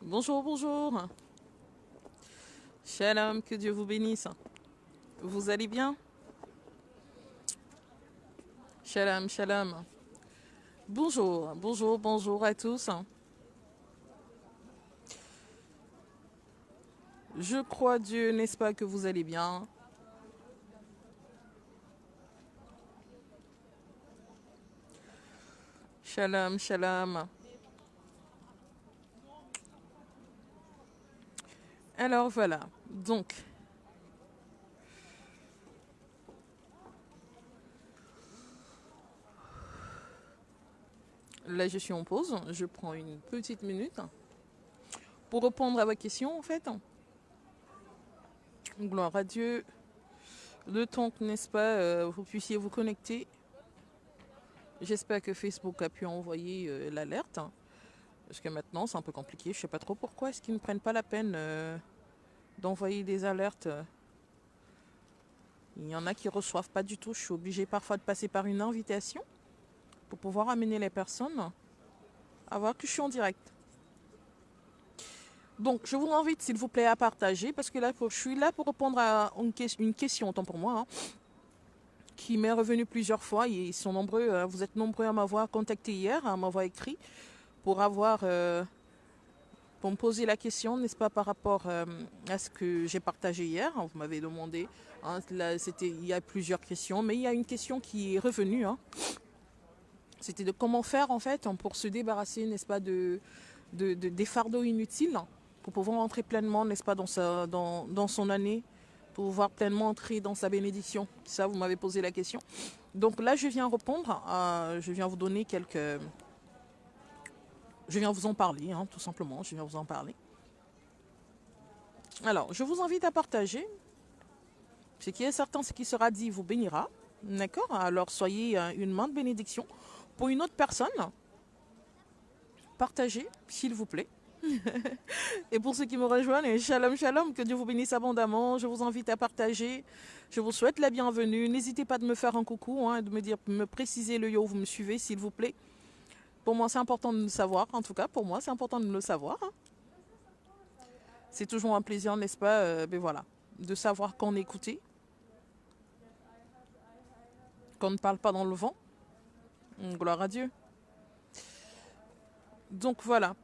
Bonjour, bonjour. Shalom, que Dieu vous bénisse. Vous allez bien? Shalom, shalom. Bonjour, bonjour, bonjour à tous. Je crois Dieu, n'est-ce pas, que vous allez bien? Shalom, shalom. Alors voilà, donc, là je suis en pause, je prends une petite minute pour répondre à vos questions en fait. Gloire à Dieu, le temps que, n'est-ce pas, vous puissiez vous connecter. J'espère que Facebook a pu envoyer l'alerte. Parce que maintenant, c'est un peu compliqué. Je ne sais pas trop pourquoi est-ce qu'ils ne prennent pas la peine d'envoyer des alertes. Il y en a qui ne reçoivent pas du tout. Je suis obligée parfois de passer par une invitation pour pouvoir amener les personnes à voir que je suis en direct. Donc, je vous invite, s'il vous plaît, à partager parce que là, je suis là pour répondre à une question, autant pour moi, qui m'est revenue plusieurs fois. Ils sont nombreux, vous êtes nombreux à m'avoir contacté hier, à m'avoir écrit pour pour me poser la question, n'est-ce pas, par rapport à ce que j'ai partagé hier. Vous m'avez demandé, là, il y a plusieurs questions, mais il y a une question qui est revenue. C'était de comment faire, en fait, pour se débarrasser, n'est-ce pas, des fardeaux inutiles, pour pouvoir entrer pleinement, n'est-ce pas, dans son année, pour pouvoir pleinement entrer dans sa bénédiction. Ça, vous m'avez posé la question. Donc là, je viens répondre, je viens vous donner quelques... Je viens vous en parler, tout simplement, je viens vous en parler. Alors, je vous invite à partager. Ce qui est certain, ce qui sera dit vous bénira. D'accord? Alors, soyez une main de bénédiction. Pour une autre personne, partagez, s'il vous plaît. Et pour ceux qui me rejoignent, shalom, shalom, que Dieu vous bénisse abondamment. Je vous invite à partager. Je vous souhaite la bienvenue. N'hésitez pas de me faire un coucou, de me préciser le yo où vous me suivez, s'il vous plaît. Pour moi, c'est important de le savoir. En tout cas, pour moi, c'est important de le savoir. C'est toujours un plaisir, n'est-ce pas, voilà, de savoir qu'on est écouté, qu'on ne parle pas dans le vent. Gloire à Dieu. Donc voilà.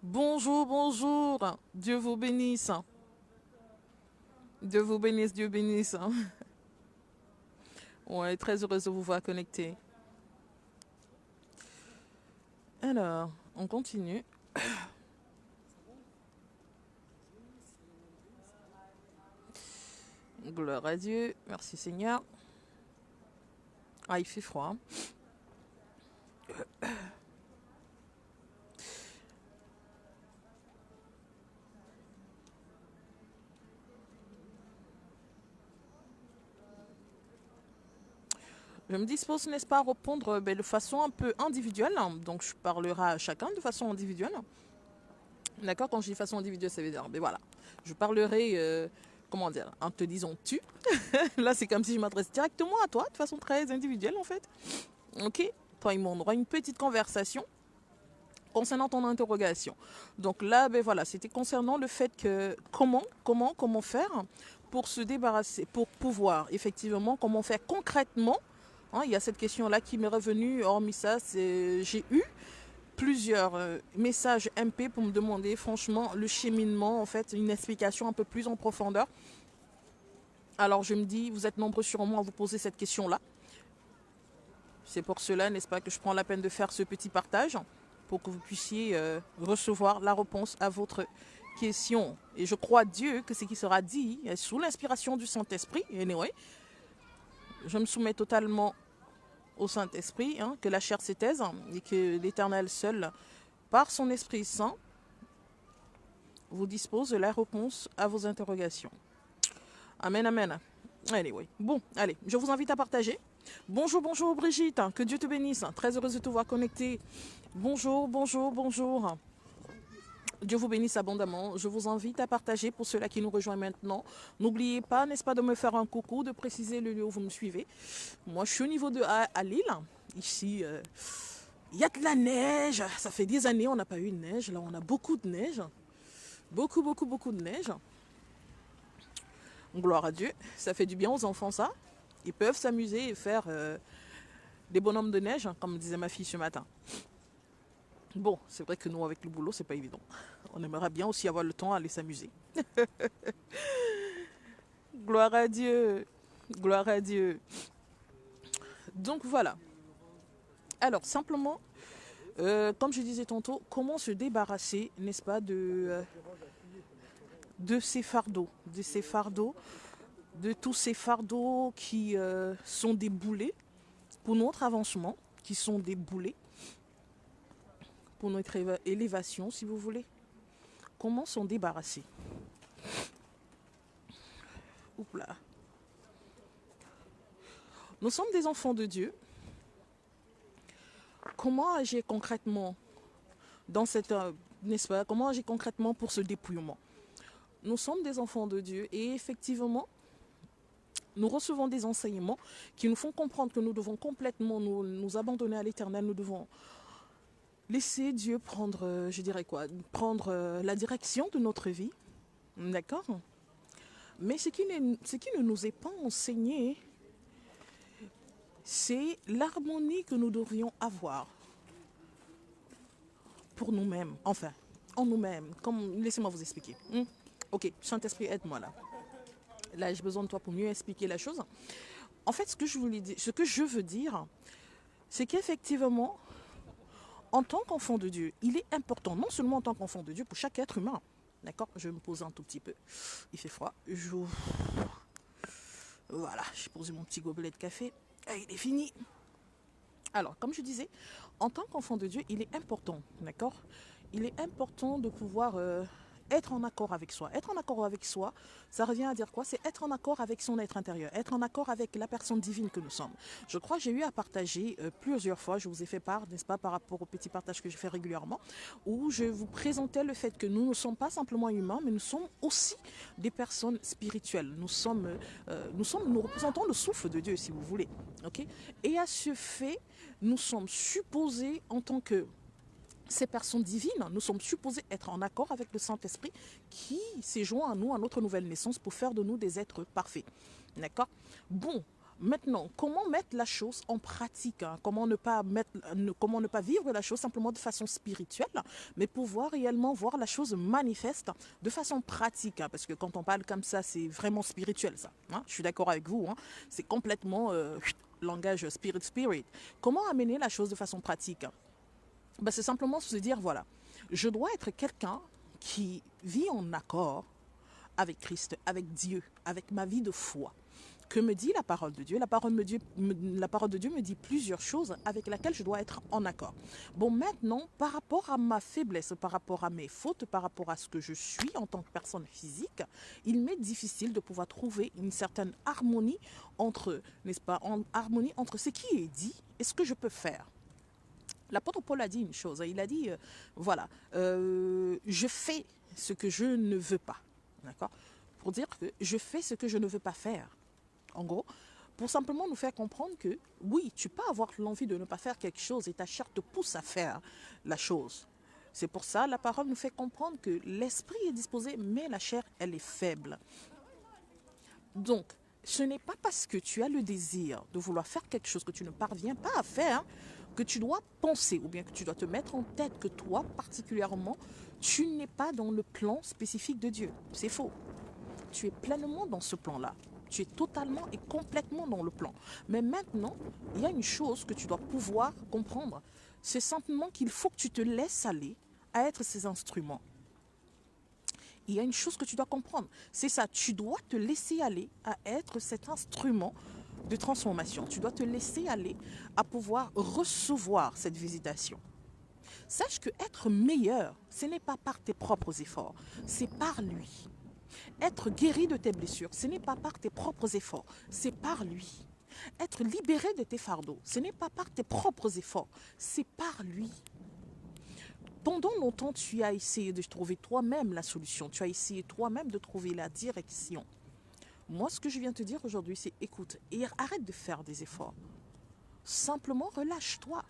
Bonjour, bonjour. Dieu vous bénisse. Dieu vous bénisse, Dieu bénisse. Ouais, très heureuse de vous voir connecté. Alors, on continue. Gloire à Dieu. Merci Seigneur. Ah, il fait froid. Je me dispose, n'est-ce pas, à répondre de façon un peu individuelle. Donc, je parlerai à chacun de façon individuelle. D'accord? Quand je dis de façon individuelle, ça veut dire, voilà. Je parlerai, comment dire, en te disant tu. Là, c'est comme si je m'adresse directement à toi, de façon très individuelle, en fait. Ok? Toi et moi, on aura une petite conversation concernant ton interrogation. Donc là, voilà, c'était concernant le fait que comment faire pour se débarrasser, pour pouvoir, effectivement, comment faire concrètement. Il y a cette question-là qui m'est revenue. Hormis ça, j'ai eu plusieurs messages MP pour me demander franchement le cheminement, en fait, une explication un peu plus en profondeur. Alors je me dis, vous êtes nombreux sûrement à vous poser cette question-là. C'est pour cela, n'est-ce pas, que je prends la peine de faire ce petit partage pour que vous puissiez recevoir la réponse à votre question. Et je crois Dieu que ce qui sera dit sous l'inspiration du Saint-Esprit. Anyway, je me soumets totalement au Saint-Esprit, que la chair s'étaise et que l'Éternel seul, par son Esprit Saint, vous dispose de la réponse à vos interrogations. Amen, amen. Anyway, bon, allez, je vous invite à partager. Bonjour, bonjour Brigitte, que Dieu te bénisse. Très heureuse de te voir connecté. Bonjour, bonjour, bonjour. Dieu vous bénisse abondamment. Je vous invite à partager pour ceux-là qui nous rejoignent maintenant. N'oubliez pas, n'est-ce pas, de me faire un coucou, de préciser le lieu où vous me suivez. Moi, je suis au niveau de à Lille, Il y a de la neige. Ça fait des années on n'a pas eu de neige. Là, on a beaucoup de neige. Beaucoup, beaucoup, beaucoup de neige. Gloire à Dieu. Ça fait du bien aux enfants, ça. Ils peuvent s'amuser et faire des bonhommes de neige, hein, comme disait ma fille ce matin. Bon, c'est vrai que nous, avec le boulot, c'est pas évident. On aimerait bien aussi avoir le temps à aller s'amuser. Gloire à Dieu. Gloire à Dieu. Donc voilà. Alors, simplement, comme je disais tantôt, comment se débarrasser, n'est-ce pas, de ces fardeaux, de tous ces fardeaux qui sont des boulets pour notre avancement, qui sont des boulets pour notre élévation, si vous voulez. Comment s'en débarrasser? Oups là. Nous sommes des enfants de Dieu. Comment agir concrètement dans cette, n'est-ce pas, comment agir concrètement pour ce dépouillement? Nous sommes des enfants de Dieu et effectivement, nous recevons des enseignements qui nous font comprendre que nous devons complètement nous abandonner à l'Éternel. Nous devons laisser Dieu prendre, je dirais quoi, prendre la direction de notre vie. D'accord? Mais ce qui ne nous est pas enseigné, c'est l'harmonie que nous devrions avoir pour nous-mêmes. Enfin, en nous-mêmes. Laissez-moi vous expliquer. Ok, Saint-Esprit, aide-moi là. Là, j'ai besoin de toi pour mieux expliquer la chose. En fait, ce que je veux dire, c'est qu'effectivement, en tant qu'enfant de Dieu, il est important, non seulement en tant qu'enfant de Dieu, pour chaque être humain. D'accord? Je vais me poser un tout petit peu. Il fait froid. Voilà, j'ai posé mon petit gobelet de café. Et il est fini. Alors, comme je disais, en tant qu'enfant de Dieu, il est important, d'accord? Il est important de pouvoir être en accord avec soi. Être en accord avec soi, ça revient à dire quoi? C'est être en accord avec son être intérieur, être en accord avec la personne divine que nous sommes. Je crois que j'ai eu à partager plusieurs fois, je vous ai fait part, n'est-ce pas, par rapport aux petits partages que je fais régulièrement, où je vous présentais le fait que nous ne sommes pas simplement humains, mais nous sommes aussi des personnes spirituelles. Nous représentons le souffle de Dieu, si vous voulez. Okay? Et à ce fait, nous sommes supposés, en tant que ces personnes divines, nous sommes supposés être en accord avec le Saint-Esprit qui s'est joint à nous, à notre nouvelle naissance, pour faire de nous des êtres parfaits. D'accord? Bon, maintenant, comment mettre la chose en pratique, hein? Comment ne pas vivre la chose simplement de façon spirituelle, mais pouvoir réellement voir la chose manifeste de façon pratique, hein? Parce que quand on parle comme ça, c'est vraiment spirituel, ça. Hein? Je suis d'accord avec vous, hein? C'est complètement langage spirit. Comment amener la chose de façon pratique? Ben, c'est simplement se dire, voilà, je dois être quelqu'un qui vit en accord avec Christ, avec Dieu, avec ma vie de foi. Que me dit la parole de Dieu? La parole de Dieu me dit plusieurs choses avec lesquelles je dois être en accord. Bon, maintenant, par rapport à ma faiblesse, par rapport à mes fautes, par rapport à ce que je suis en tant que personne physique, il m'est difficile de pouvoir trouver une certaine harmonie entre, n'est-ce pas, harmonie entre ce qui est dit et ce que je peux faire. L'apôtre Paul a dit une chose, il a dit, voilà, je fais ce que je ne veux pas, d'accord? Pour dire que je fais ce que je ne veux pas faire, en gros, pour simplement nous faire comprendre que, oui, tu peux avoir l'envie de ne pas faire quelque chose et ta chair te pousse à faire la chose. C'est pour ça, la parole nous fait comprendre que l'esprit est disposé, mais la chair, elle est faible. Donc, ce n'est pas parce que tu as le désir de vouloir faire quelque chose que tu ne parviens pas à faire, que tu dois penser ou bien que tu dois te mettre en tête que toi, particulièrement, tu n'es pas dans le plan spécifique de Dieu. C'est faux. Tu es pleinement dans ce plan-là. Tu es totalement et complètement dans le plan. Mais maintenant, il y a une chose que tu dois pouvoir comprendre. C'est simplement qu'il faut que tu te laisses aller à être ces instruments. Il y a une chose que tu dois comprendre. C'est ça, tu dois te laisser aller à être cet instrument de transformation. Tu dois te laisser aller à pouvoir recevoir cette visitation. Sache que être meilleur, ce n'est pas par tes propres efforts, c'est par lui. Être guéri de tes blessures, ce n'est pas par tes propres efforts, c'est par lui. Être libéré de tes fardeaux, ce n'est pas par tes propres efforts, c'est par lui. Pendant longtemps, tu as essayé de trouver toi-même la solution, tu as essayé toi-même de trouver la direction. Moi, ce que je viens te dire aujourd'hui, c'est écoute, et arrête de faire des efforts. Simplement, relâche-toi.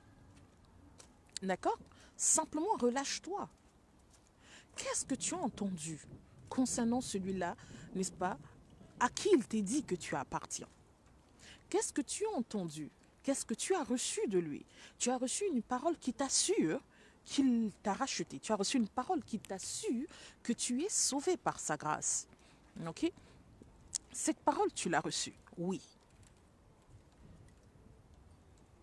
D'accord? Simplement relâche-toi. Qu'est-ce que tu as entendu concernant celui-là, n'est-ce pas, à qui il t'est dit que tu appartiens? Qu'est-ce que tu as entendu? Qu'est-ce que tu as reçu de lui? Tu as reçu une parole qui t'assure qu'il t'a racheté. Tu as reçu une parole qui t'assure que tu es sauvé par sa grâce. Ok? Cette parole, tu l'as reçue. Oui.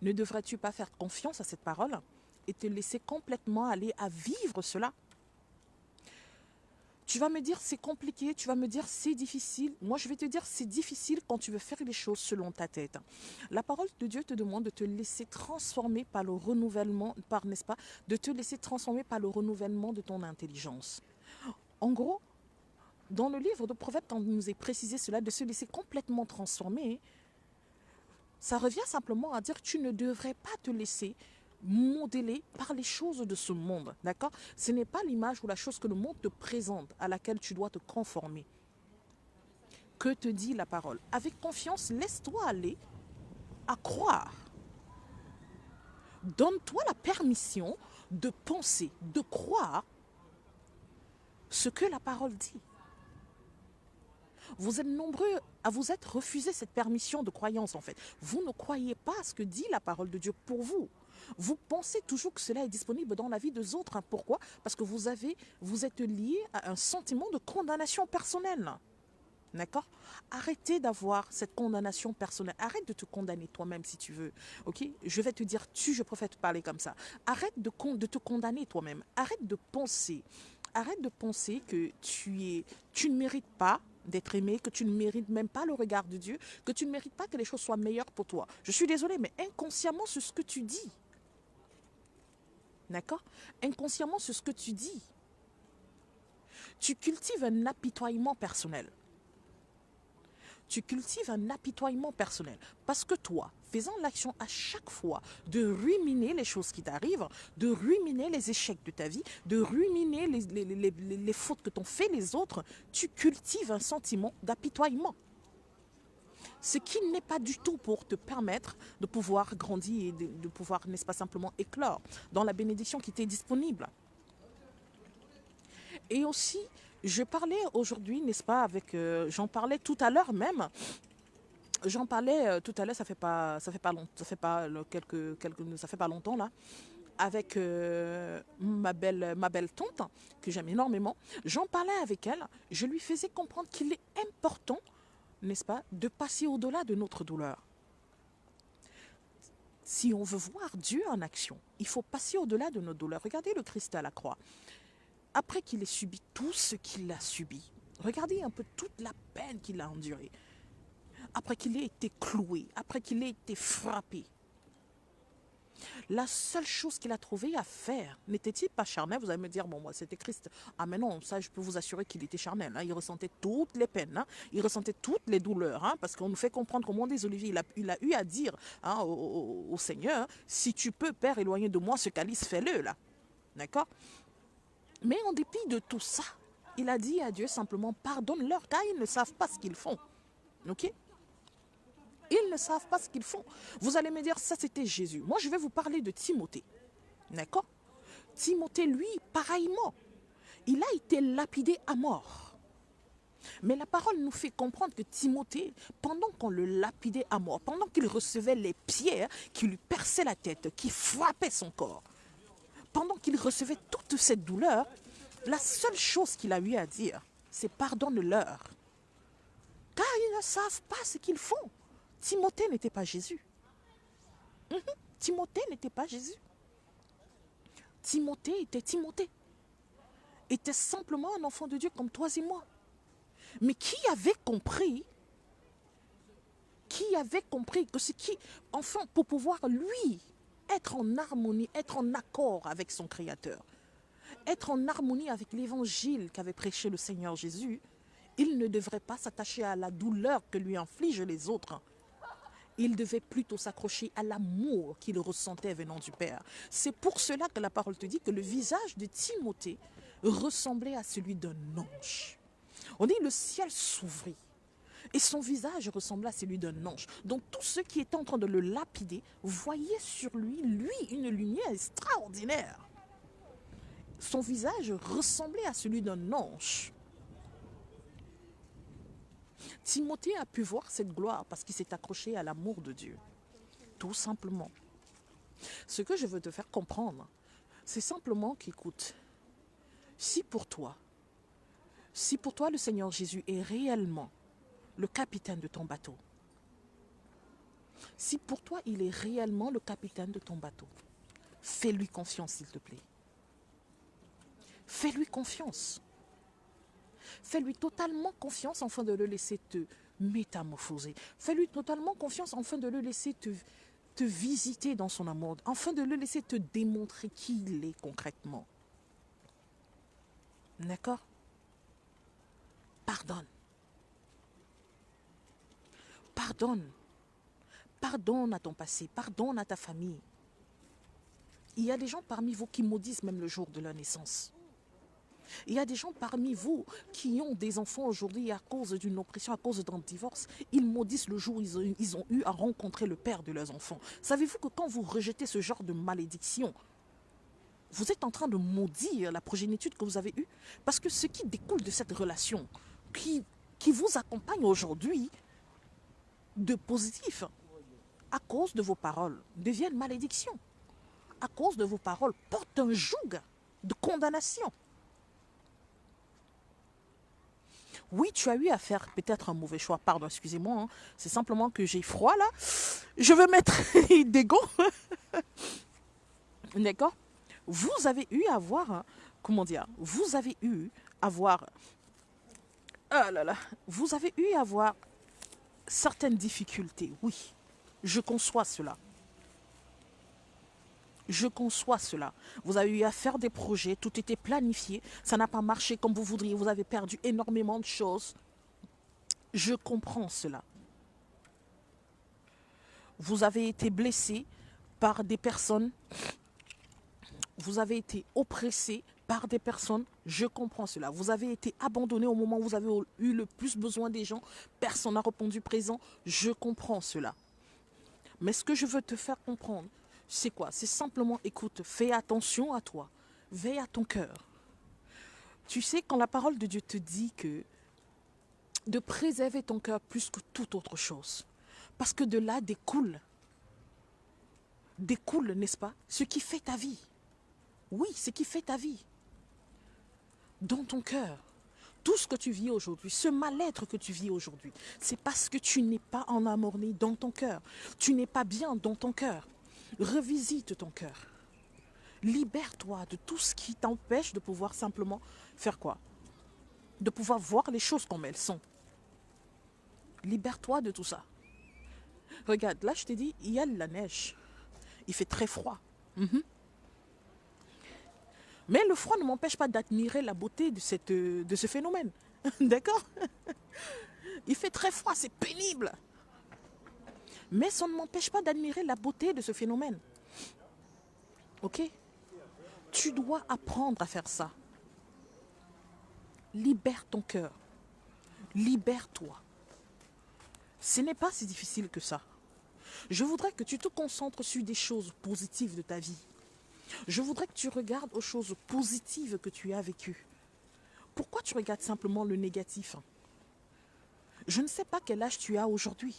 Ne devrais-tu pas faire confiance à cette parole et te laisser complètement aller à vivre cela? Tu vas me dire c'est compliqué, tu vas me dire c'est difficile. Moi, je vais te dire c'est difficile quand tu veux faire les choses selon ta tête. La parole de Dieu te demande de te laisser transformer par le renouvellement, n'est-ce pas, de te laisser transformer par le renouvellement de ton intelligence. En gros, dans le livre de Proverbes, quand il nous est précisé cela, de se laisser complètement transformer, ça revient simplement à dire que tu ne devrais pas te laisser modeler par les choses de ce monde, d'accord? Ce n'est pas l'image ou la chose que le monde te présente à laquelle tu dois te conformer. Que te dit la parole? Avec confiance, laisse-toi aller à croire. Donne-toi la permission de penser, de croire ce que la parole dit. Vous êtes nombreux à vous être refusé cette permission de croyance en fait. Vous ne croyez pas à ce que dit la parole de Dieu pour vous. Vous pensez toujours que cela est disponible dans la vie des autres. Pourquoi? Parce que vous êtes lié à un sentiment de condamnation personnelle. D'accord? Arrêtez d'avoir cette condamnation personnelle. Arrête de te condamner toi-même si tu veux. Ok? Je vais te dire je préfère te parler comme ça. Arrête de te condamner toi-même. Arrête de penser. Arrête de penser que tu ne mérites pas d'être aimé, que tu ne mérites même pas le regard de Dieu, que tu ne mérites pas que les choses soient meilleures pour toi. Je suis désolée, mais inconsciemment, c'est ce que tu dis. D'accord? Inconsciemment, c'est ce que tu dis. Tu cultives un apitoiement personnel. Tu cultives un apitoiement personnel. Parce que toi, faisant l'action à chaque fois de ruminer les choses qui t'arrivent, de ruminer les échecs de ta vie, de ruminer les fautes que t'ont fait les autres, tu cultives un sentiment d'apitoiement. Ce qui n'est pas du tout pour te permettre de pouvoir grandir et de pouvoir, n'est-ce pas, simplement éclore dans la bénédiction qui t'est disponible. Et aussi, je parlais aujourd'hui, n'est-ce pas, j'en parlais tout à l'heure même. J'en parlais tout à l'heure, ça fait pas longtemps là, avec ma belle tante que j'aime énormément. J'en parlais avec elle. Je lui faisais comprendre qu'il est important, n'est-ce pas, de passer au-delà de notre douleur. Si on veut voir Dieu en action, il faut passer au-delà de nos douleurs. Regardez le Christ à la croix. Après qu'il ait subi tout ce qu'il a subi, regardez un peu toute la peine qu'il a endurée. Après qu'il ait été cloué, après qu'il ait été frappé. La seule chose qu'il a trouvé à faire, n'était-il pas charnel? Vous allez me dire, bon, moi, c'était Christ. Ah, mais non, ça, je peux vous assurer qu'il était charnel. Hein. Il ressentait toutes les peines, hein. Il ressentait toutes les douleurs, hein, parce qu'on nous fait comprendre au monde des Oliviers, il a eu à dire hein, au Seigneur, si tu peux, Père, éloigner de moi ce calice, fais-le, là. D'accord? Mais en dépit de tout ça, il a dit à Dieu simplement, pardonne-leur, car ils ne savent pas ce qu'ils font. Ok? Ils ne savent pas ce qu'ils font. Vous allez me dire, ça c'était Jésus. Moi, je vais vous parler de Timothée. D'accord? Timothée, lui, pareillement, il a été lapidé à mort. Mais la parole nous fait comprendre que Timothée, pendant qu'on le lapidait à mort, pendant qu'il recevait les pierres qui lui perçaient la tête, qui frappaient son corps, pendant qu'il recevait toute cette douleur, la seule chose qu'il a eu à dire, c'est pardonne-leur. Car ils ne savent pas ce qu'ils font. Timothée n'était pas Jésus. Timothée n'était pas Jésus. Timothée était simplement un enfant de Dieu comme toi et moi. Mais qui avait compris que ce qui, enfin, pour pouvoir lui être en harmonie, être en accord avec son Créateur, être en harmonie avec l'évangile qu'avait prêché le Seigneur Jésus, il ne devrait pas s'attacher à la douleur que lui infligent les autres. Il devait plutôt s'accrocher à l'amour qu'il ressentait venant du Père. C'est pour cela que la parole te dit que le visage de Timothée ressemblait à celui d'un ange. On dit le ciel s'ouvrit. Et son visage ressemblait à celui d'un ange. Donc tous ceux qui étaient en train de le lapider voyaient sur lui, une lumière extraordinaire. Son visage ressemblait à celui d'un ange. Timothée a pu voir cette gloire parce qu'il s'est accroché à l'amour de Dieu. Tout simplement. Ce que je veux te faire comprendre, c'est simplement qu'écoute, si pour toi le Seigneur Jésus est réellement le capitaine de ton bateau, si pour toi il est réellement le capitaine de ton bateau, fais-lui confiance s'il te plaît. Fais-lui confiance. Fais-lui totalement confiance afin de le laisser te métamorphoser. Fais-lui totalement confiance afin de le laisser te visiter dans son amour, afin de le laisser te démontrer qui il est concrètement. D'accord? Pardonne. Pardonne. Pardonne à ton passé. Pardonne à ta famille. Il y a des gens parmi vous qui maudissent même le jour de leur naissance. Il y a des gens parmi vous qui ont des enfants aujourd'hui à cause d'une oppression, à cause d'un divorce. Ils maudissent le jour où ils ont eu à rencontrer le père de leurs enfants. Savez-vous que quand vous rejetez ce genre de malédiction, vous êtes en train de maudire la progéniture que vous avez eue? Parce que ce qui découle de cette relation, qui vous accompagne aujourd'hui de positif, à cause de vos paroles, devient une malédiction. À cause de vos paroles, porte un joug de condamnation. Oui, tu as eu à faire peut-être un mauvais choix. Pardon, excusez-moi. Hein. C'est simplement que j'ai froid là. Je vais mettre des gants. D'accord? Vous avez eu à voir, comment dire, vous avez eu à voir, ah là là, vous avez eu à voir certaines difficultés. Oui, je conçois cela. Je conçois cela. Vous avez eu à faire des projets, tout était planifié, ça n'a pas marché comme vous voudriez, vous avez perdu énormément de choses. Je comprends cela. Vous avez été blessé par des personnes, vous avez été oppressé par des personnes, je comprends cela. Vous avez été abandonné au moment où vous avez eu le plus besoin des gens, personne n'a répondu présent, je comprends cela. Mais ce que je veux te faire comprendre, c'est quoi? C'est simplement, écoute, fais attention à toi, veille à ton cœur. Tu sais, quand la parole de Dieu te dit que de préserver ton cœur plus que toute autre chose, parce que de là découle, n'est-ce pas, ce qui fait ta vie. Oui, ce qui fait ta vie. Dans ton cœur, tout ce que tu vis aujourd'hui, ce mal-être que tu vis aujourd'hui, c'est parce que tu n'es pas en harmonie dans ton cœur. Tu n'es pas bien dans ton cœur. Revisite ton cœur. Libère-toi de tout ce qui t'empêche de pouvoir simplement faire quoi? De pouvoir voir les choses comme elles sont. Libère-toi de tout ça. Regarde, là je t'ai dit, il y a de la neige. Il fait très froid. Mais le froid ne m'empêche pas d'admirer la beauté de ce phénomène. D'accord? Il fait très froid, c'est pénible. Mais ça ne m'empêche pas d'admirer la beauté de ce phénomène. Ok? Tu dois apprendre à faire ça. Libère ton cœur. Libère-toi. Ce n'est pas si difficile que ça. Je voudrais que tu te concentres sur des choses positives de ta vie. Je voudrais que tu regardes aux choses positives que tu as vécues. Pourquoi tu regardes simplement le négatif? Je ne sais pas quel âge tu as aujourd'hui.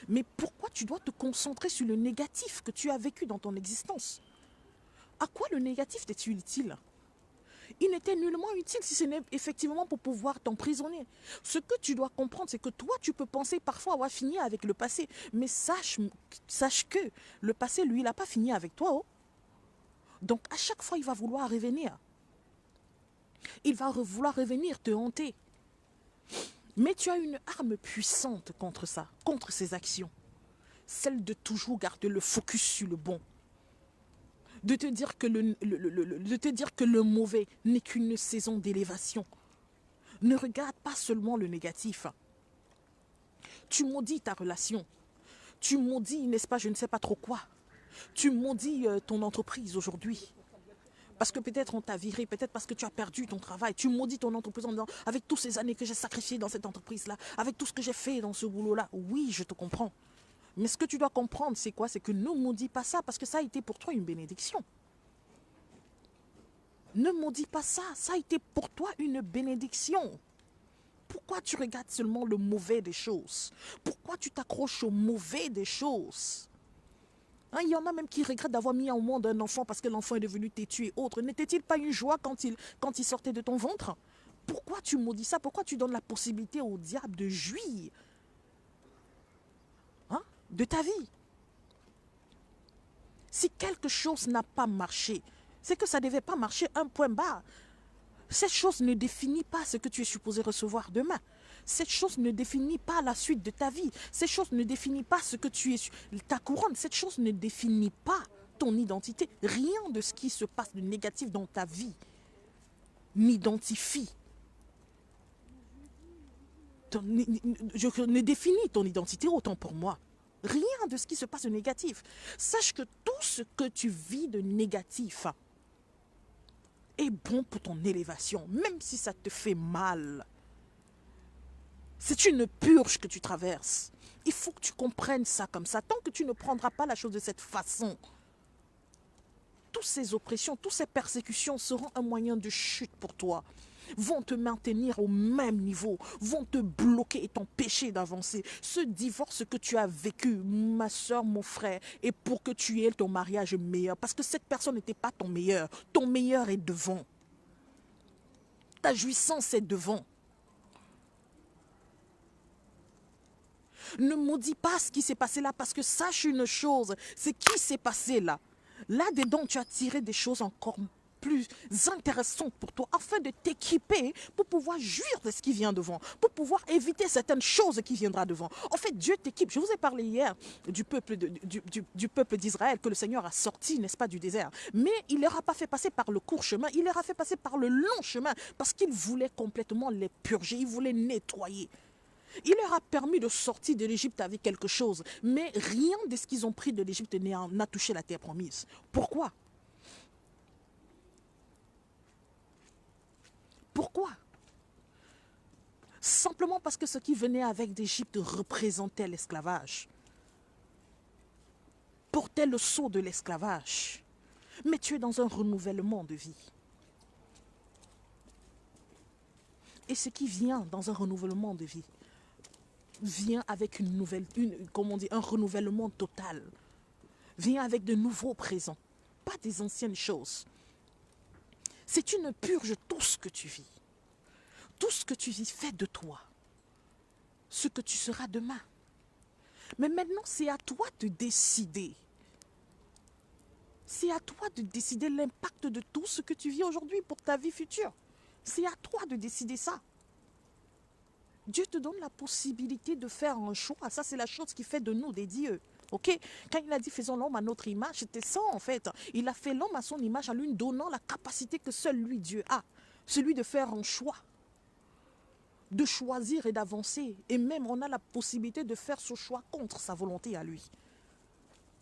Mais pourquoi tu dois te concentrer sur le négatif que tu as vécu dans ton existence? À quoi le négatif t'est-il utile? Il n'était nullement utile si ce n'est effectivement pour pouvoir t'emprisonner. Ce que tu dois comprendre, c'est que toi, tu peux penser parfois avoir fini avec le passé. Mais sache que le passé, lui, il n'a pas fini avec toi. Oh. Donc, à chaque fois, il va vouloir revenir. Il va vouloir revenir te hanter. Mais tu as une arme puissante contre ça, contre ces actions. Celle de toujours garder le focus sur le bon. De te dire que le mauvais n'est qu'une saison d'élévation. Ne regarde pas seulement le négatif. Tu maudis ta relation. Tu maudis, n'est-ce pas, je ne sais pas trop quoi. Tu maudis ton entreprise aujourd'hui. Parce que peut-être on t'a viré, peut-être parce que tu as perdu ton travail. Tu maudis ton entreprise en disant, avec toutes ces années que j'ai sacrifiées dans cette entreprise-là, avec tout ce que j'ai fait dans ce boulot-là. Oui, je te comprends. Mais ce que tu dois comprendre, c'est quoi? C'est que ne maudis pas ça, parce que ça a été pour toi une bénédiction. Ne maudis pas ça, ça a été pour toi une bénédiction. Pourquoi tu regardes seulement le mauvais des choses? Pourquoi tu t'accroches au mauvais des choses? Hein, il y en a même qui regrettent d'avoir mis au monde un enfant parce que l'enfant est devenu têtu et autre. N'était-il pas une joie quand il sortait de ton ventre? Pourquoi tu maudis ça? Pourquoi tu donnes la possibilité au diable de jouir, hein, de ta vie? Si quelque chose n'a pas marché, c'est que ça ne devait pas marcher, un point barre. Cette chose ne définit pas ce que tu es supposé recevoir demain. Cette chose ne définit pas la suite de ta vie. Cette chose ne définit pas ce que tu es, ta couronne. Cette chose ne définit pas ton identité. Rien de ce qui se passe de négatif dans ta vie n'identifie. Je ne définis ton identité autant pour moi. Rien de ce qui se passe de négatif. Sache que tout ce que tu vis de négatif est bon pour ton élévation, même si ça te fait mal. C'est une purge que tu traverses. Il faut que tu comprennes ça comme ça. Tant que tu ne prendras pas la chose de cette façon, toutes ces oppressions, toutes ces persécutions seront un moyen de chute pour toi. Vont te maintenir au même niveau, vont te bloquer et t'empêcher d'avancer. Ce divorce que tu as vécu, ma soeur, mon frère, est pour que tu aies ton mariage meilleur. Parce que cette personne n'était pas ton meilleur. Ton meilleur est devant. Ta jouissance est devant. Ne maudis pas ce qui s'est passé là, parce que sache une chose, c'est qui s'est passé là. Là-dedans, tu as tiré des choses encore plus intéressantes pour toi, afin de t'équiper pour pouvoir jouir de ce qui vient devant, pour pouvoir éviter certaines choses qui viendront devant. En fait, Dieu t'équipe. Je vous ai parlé hier du peuple d'Israël que le Seigneur a sorti, n'est-ce pas, du désert. Mais il ne leur a pas fait passer par le court chemin, il leur a fait passer par le long chemin, parce qu'il voulait complètement les purger, il voulait nettoyer. Il leur a permis de sortir de l'Égypte avec quelque chose, mais rien de ce qu'ils ont pris de l'Égypte n'a touché la terre promise. Pourquoi? Pourquoi? Simplement parce que ce qui venait avec d'Égypte représentait l'esclavage, portait le sceau de l'esclavage. Mais tu es dans un renouvellement de vie. Et ce qui vient dans un renouvellement de vie vient avec un renouvellement total. Vient avec de nouveaux présents, pas des anciennes choses. C'est une purge, tout ce que tu vis. Tout ce que tu vis fait de toi ce que tu seras demain. Mais maintenant, c'est à toi de décider. C'est à toi de décider l'impact de tout ce que tu vis aujourd'hui pour ta vie future. C'est à toi de décider ça. Dieu te donne la possibilité de faire un choix. Ça, c'est la chose qui fait de nous des dieux. Ok? Quand il a dit faisons l'homme à notre image, c'était ça en fait. Il a fait l'homme à son image en lui donnant la capacité que seul lui, Dieu, a. Celui de faire un choix. De choisir et d'avancer. Et même, on a la possibilité de faire ce choix contre sa volonté à lui.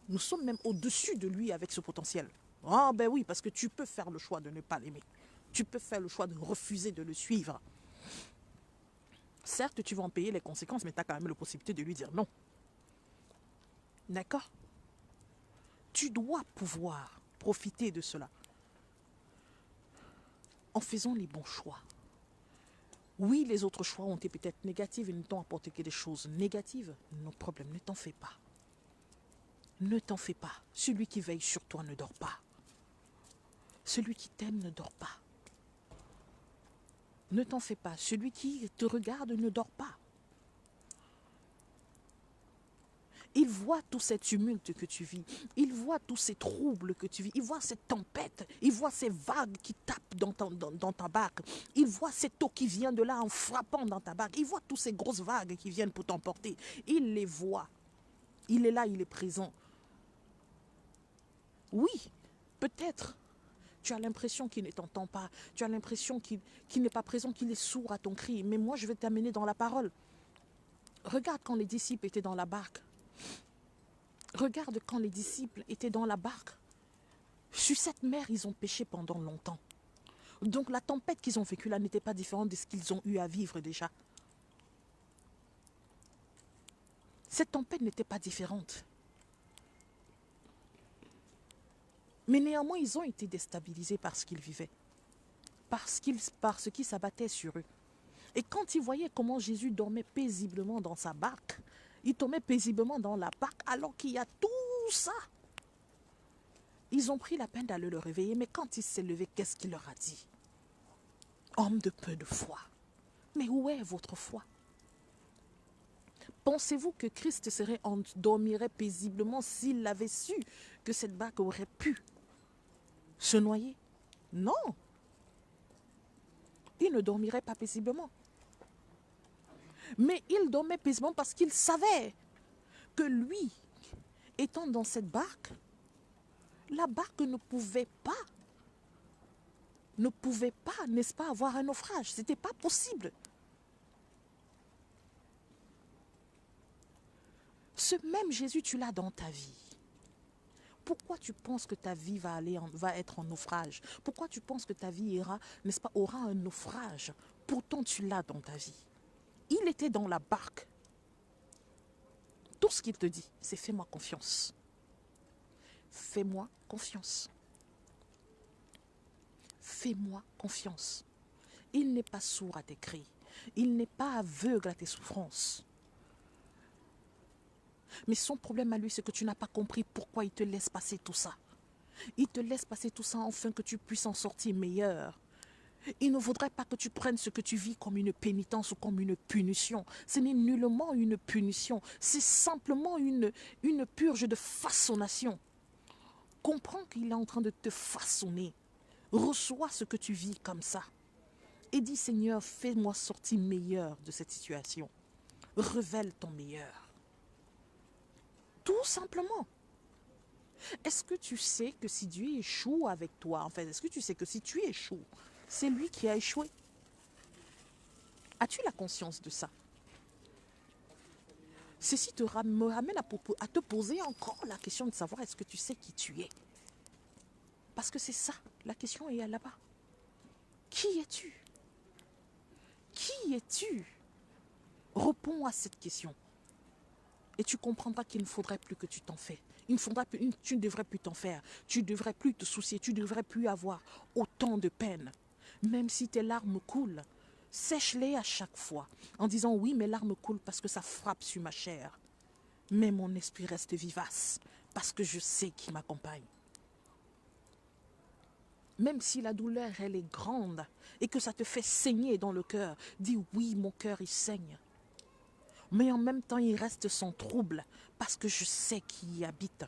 Nous sommes même au-dessus de lui avec ce potentiel. Ah ben oui, parce que tu peux faire le choix de ne pas l'aimer. Tu peux faire le choix de refuser de le suivre. Certes, tu vas en payer les conséquences, mais tu as quand même la possibilité de lui dire non. D'accord? Tu dois pouvoir profiter de cela en faisant les bons choix. Oui, les autres choix ont été peut-être négatifs et ne t'ont apporté que des choses négatives. Non problème, ne t'en fais pas. Ne t'en fais pas. Celui qui veille sur toi ne dort pas. Celui qui t'aime ne dort pas. Ne t'en fais pas. Celui qui te regarde ne dort pas. Il voit tout cet tumulte que tu vis. Il voit tous ces troubles que tu vis. Il voit cette tempête. Il voit ces vagues qui tapent dans ta barque. Il voit cette eau qui vient de là en frappant dans ta barque. Il voit toutes ces grosses vagues qui viennent pour t'emporter. Il les voit. Il est là, il est présent. Oui, peut-être. Tu as l'impression qu'il ne t'entend pas. Tu as l'impression qu'il n'est pas présent, qu'il est sourd à ton cri. Mais moi, je vais t'amener dans la parole. Regarde quand les disciples étaient dans la barque. Regarde quand les disciples étaient dans la barque. Sur cette mer, ils ont pêché pendant longtemps. Donc la tempête qu'ils ont vécue là n'était pas différente de ce qu'ils ont eu à vivre déjà. Cette tempête n'était pas différente. Mais néanmoins, ils ont été déstabilisés par ce qu'ils vivaient. Par ce qui s'abattait sur eux. Et quand ils voyaient comment Jésus dormait paisiblement dans sa barque, il dormait paisiblement dans la barque alors qu'il y a tout ça. Ils ont pris la peine d'aller le réveiller, mais quand il s'est levé, qu'est-ce qu'il leur a dit? Homme de peu de foi. Mais où est votre foi? Pensez-vous que Christ dormirait paisiblement s'il avait su que cette barque aurait pu se noyer? Non. Il ne dormirait pas paisiblement. Mais il dormait paisiblement parce qu'il savait que lui, étant dans cette barque, la barque ne pouvait pas, n'est-ce pas, avoir un naufrage. Ce n'était pas possible. Ce même Jésus, tu l'as dans ta vie. Pourquoi tu penses que ta vie va être en naufrage? Pourquoi tu penses que ta vie aura un naufrage? Pourtant, tu l'as dans ta vie. Il était dans la barque. Tout ce qu'il te dit, c'est fais-moi confiance. Fais-moi confiance. Fais-moi confiance. Il n'est pas sourd à tes cris. Il n'est pas aveugle à tes souffrances. Mais son problème à lui, c'est que tu n'as pas compris pourquoi il te laisse passer tout ça. Il te laisse passer tout ça afin que tu puisses en sortir meilleur. Il ne voudrait pas que tu prennes ce que tu vis comme une pénitence ou comme une punition. Ce n'est nullement une punition. C'est simplement une purge de façonnation. Comprends qu'il est en train de te façonner. Reçois ce que tu vis comme ça. Et dis, Seigneur, fais-moi sortir meilleur de cette situation. Révèle ton meilleur. Tout simplement. Est-ce que tu sais que si Dieu échoue avec toi, en fait, est-ce que tu sais que si tu échoues, c'est lui qui a échoué? As-tu la conscience de ça? Ceci me ramène à te poser encore la question de savoir est-ce que tu sais qui tu es? Parce que c'est ça, la question est là-bas. Qui es-tu? Qui es-tu? Réponds à cette question. Et tu comprendras qu'il ne faudrait plus que tu t'en fais. Tu ne devrais plus t'en faire. Tu ne devrais plus te soucier. Tu ne devrais plus avoir autant de peine. Même si tes larmes coulent, sèche-les à chaque fois. En disant oui, mes larmes coulent parce que ça frappe sur ma chair. Mais mon esprit reste vivace parce que je sais qui m'accompagne. Même si la douleur, elle est grande et que ça te fait saigner dans le cœur, dis oui, mon cœur, il saigne. Mais en même temps, il reste sans trouble parce que je sais qui y habite.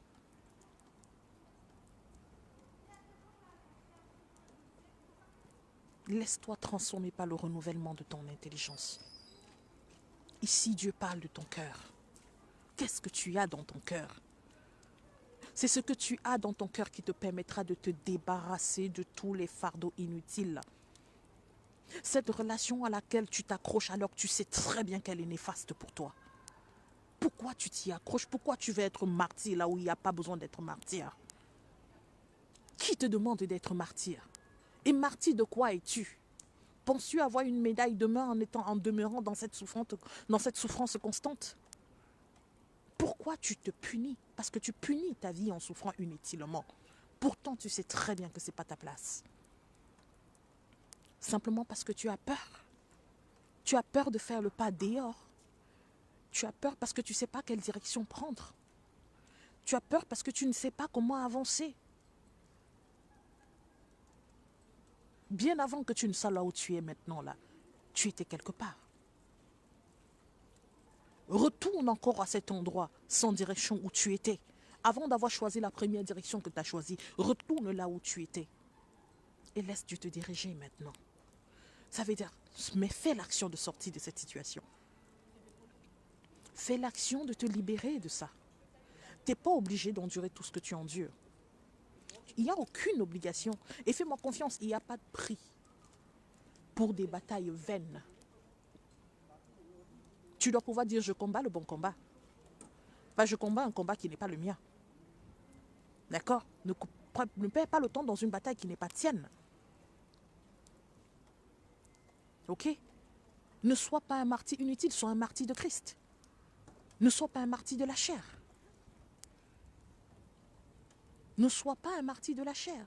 Laisse-toi transformer par le renouvellement de ton intelligence. Ici, Dieu parle de ton cœur. Qu'est-ce que tu as dans ton cœur? C'est ce que tu as dans ton cœur qui te permettra de te débarrasser de tous les fardeaux inutiles. Cette relation à laquelle tu t'accroches alors que tu sais très bien qu'elle est néfaste pour toi. Pourquoi tu t'y accroches? Pourquoi tu veux être martyr là où il n'y a pas besoin d'être martyr? Qui te demande d'être martyr? Et martyr de quoi es-tu? Penses-tu avoir une médaille demain en demeurant dans cette souffrance constante? Pourquoi tu te punis? Parce que tu punis ta vie en souffrant inutilement. Pourtant, tu sais très bien que ce n'est pas ta place. Simplement parce que tu as peur. Tu as peur de faire le pas dehors. Tu as peur parce que tu ne sais pas quelle direction prendre. Tu as peur parce que tu ne sais pas comment avancer. Bien avant que tu ne sois là où tu es maintenant, là, tu étais quelque part. Retourne encore à cet endroit sans direction où tu étais. Avant d'avoir choisi la première direction que tu as choisie, retourne là où tu étais. Et laisse Dieu te diriger maintenant. Ça veut dire, mais fais l'action de sortir de cette situation. Fais l'action de te libérer de ça. Tu n'es pas obligé d'endurer tout ce que tu endures. Il n'y a aucune obligation. Et fais-moi confiance, il n'y a pas de prix pour des batailles vaines. Tu dois pouvoir dire, je combats le bon combat. Pas je combats un combat qui n'est pas le mien. D'accord? ne perds pas le temps dans une bataille qui n'est pas tienne. Ok? Ne sois pas un martyr inutile, sois un martyr de Christ. Ne sois pas un martyr de la chair. Ne sois pas un martyr de la chair.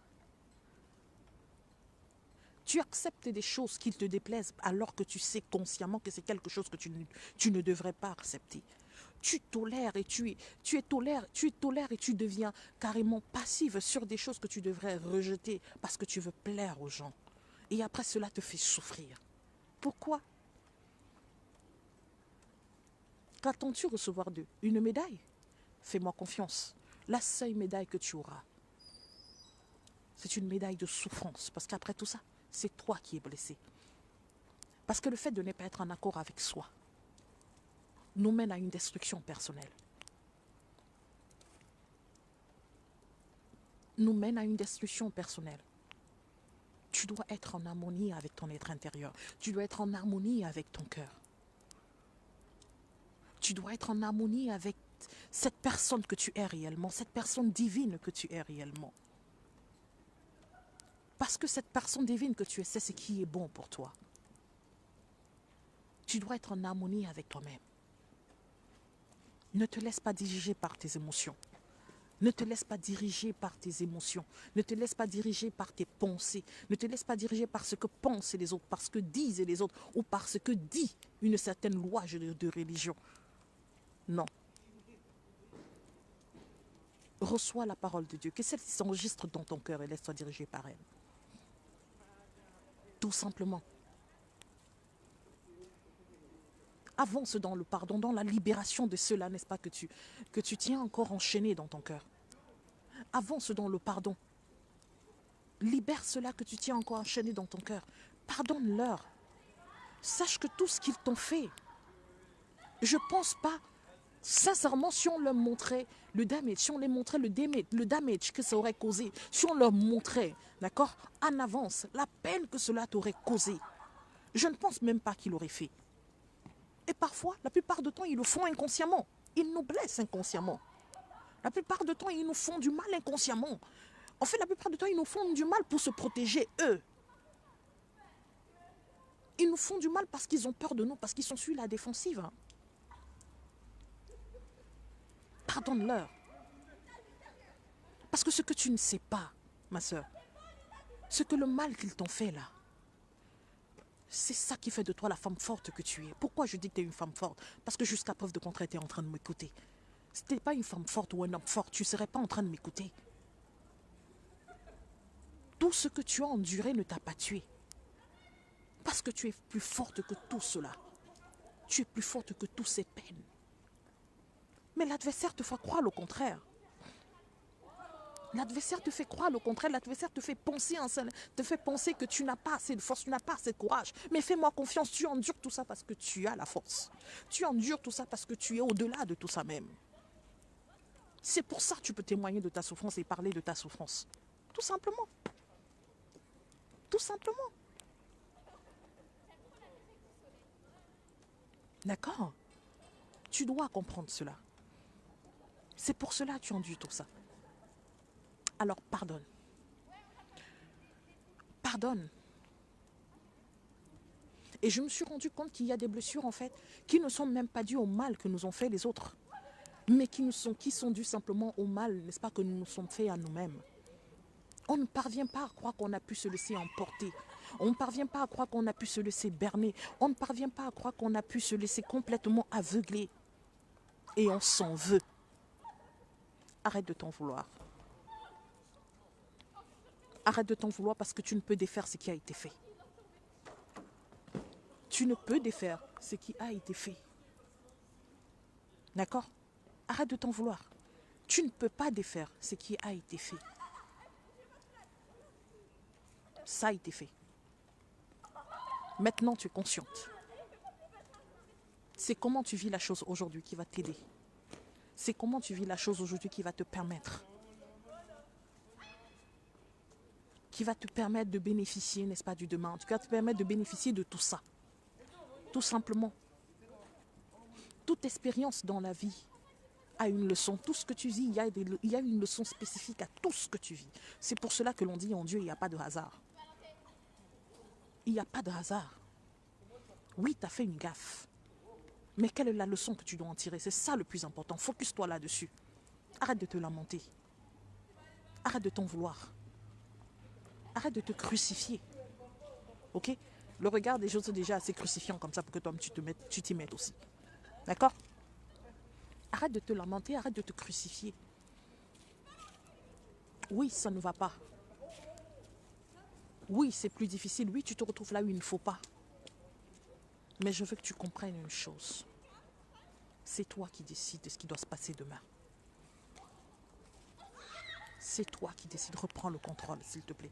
Tu acceptes des choses qui te déplaisent alors que tu sais consciemment que c'est quelque chose que tu ne devrais pas accepter. Tu tolères et tu tolères et tu deviens carrément passive sur des choses que tu devrais rejeter parce que tu veux plaire aux gens. Et après cela te fait souffrir. Pourquoi? Qu'attends-tu recevoir d'eux? Une médaille? Fais-moi confiance. La seule médaille que tu auras, c'est une médaille de souffrance. Parce qu'après tout ça, c'est toi qui es blessé. Parce que le fait de ne pas être en accord avec soi nous mène à une destruction personnelle. Nous mène à une destruction personnelle. Tu dois être en harmonie avec ton être intérieur. Tu dois être en harmonie avec ton cœur. Tu dois être en harmonie avec cette personne que tu es réellement, cette personne divine que tu es réellement. Parce que cette personne divine que tu es, c'est ce qui est bon pour toi. Tu dois être en harmonie avec toi-même. Ne te laisse pas diriger par tes émotions. Ne te laisse pas diriger par tes émotions. Ne te laisse pas diriger par tes pensées. Ne te laisse pas diriger par ce que pensent les autres, par ce que disent les autres ou par ce que dit une certaine loi de religion. Non. Reçois la parole de Dieu, que celle-ci s'enregistre dans ton cœur et laisse-toi diriger par elle. Tout simplement. Avance dans le pardon, dans la libération de cela, n'est-ce pas, que tu tiens encore enchaîné dans ton cœur. Avance dans le pardon. Libère cela que tu tiens encore enchaîné dans ton cœur. Pardonne-leur. Sache que tout ce qu'ils t'ont fait, je ne pense pas, sincèrement, si on leur montrait le damage, si on les montrait le damage que ça aurait causé, si on leur montrait, d'accord, en avance, la peine que cela t'aurait causé, je ne pense même pas qu'ils l'auraient fait. Et parfois, la plupart du temps, ils le font inconsciemment. Ils nous blessent inconsciemment. La plupart du temps, ils nous font du mal inconsciemment. En fait, la plupart du temps, ils nous font du mal pour se protéger, eux. Ils nous font du mal parce qu'ils ont peur de nous, parce qu'ils sont sur la défensive. Pardonne-leur. Parce que ce que tu ne sais pas, ma soeur, ce que le mal qu'ils t'ont fait là, c'est ça qui fait de toi la femme forte que tu es. Pourquoi je dis que tu es une femme forte? Parce que jusqu'à preuve de contraire, tu es en train de m'écouter. Si tu n'es pas une femme forte ou un homme fort, tu ne serais pas en train de m'écouter. Tout ce que tu as enduré ne t'a pas tué. Parce que tu es plus forte que tout cela. Tu es plus forte que toutes ces peines. Mais l'adversaire te fait croire le contraire. L'adversaire te fait croire le contraire. L'adversaire te fait penser que tu n'as pas assez de force, tu n'as pas assez de courage. Mais fais-moi confiance, tu endures tout ça parce que tu as la force. Tu endures tout ça parce que tu es au-delà de tout ça même. C'est pour ça que tu peux témoigner de ta souffrance et parler de ta souffrance. Tout simplement. Tout simplement. D'accord? Tu dois comprendre cela. C'est pour cela que tu endures tout ça. Alors pardonne. Pardonne. Et je me suis rendu compte qu'il y a des blessures en fait qui ne sont même pas dues au mal que nous ont fait les autres, mais qui sont dues simplement au mal, n'est-ce pas, que nous nous sommes fait à nous-mêmes. On ne parvient pas à croire qu'on a pu se laisser emporter. On ne parvient pas à croire qu'on a pu se laisser berner. On ne parvient pas à croire qu'on a pu se laisser complètement aveugler. Et on s'en veut. Arrête de t'en vouloir. Arrête de t'en vouloir parce que tu ne peux défaire ce qui a été fait. Tu ne peux défaire ce qui a été fait. D'accord? Arrête de t'en vouloir. Tu ne peux pas défaire ce qui a été fait. Ça a été fait. Maintenant, tu es consciente. C'est comment tu vis la chose aujourd'hui qui va t'aider. C'est comment tu vis la chose aujourd'hui qui va te permettre. Qui va te permettre de bénéficier, n'est-ce pas, du demain. Qui va te permettre de bénéficier de tout ça. Tout simplement. Toute expérience dans la vie a une leçon. Tout ce que tu vis, il y a une leçon spécifique à tout ce que tu vis. C'est pour cela que l'on dit en Dieu, il n'y a pas de hasard. Il n'y a pas de hasard. Oui, tu as fait une gaffe. Mais quelle est la leçon que tu dois en tirer? C'est ça le plus important. Focus-toi là-dessus. Arrête de te lamenter. Arrête de t'en vouloir. Arrête de te crucifier. Ok? Le regard des choses est déjà assez crucifiant comme ça pour que toi tu t'y mettes aussi. D'accord? Arrête de te lamenter, arrête de te crucifier. Oui, ça ne va pas. Oui, c'est plus difficile. Oui, tu te retrouves là où il ne faut pas. Mais je veux que tu comprennes une chose. C'est toi qui décides de ce qui doit se passer demain. C'est toi qui décides. Reprends le contrôle, s'il te plaît.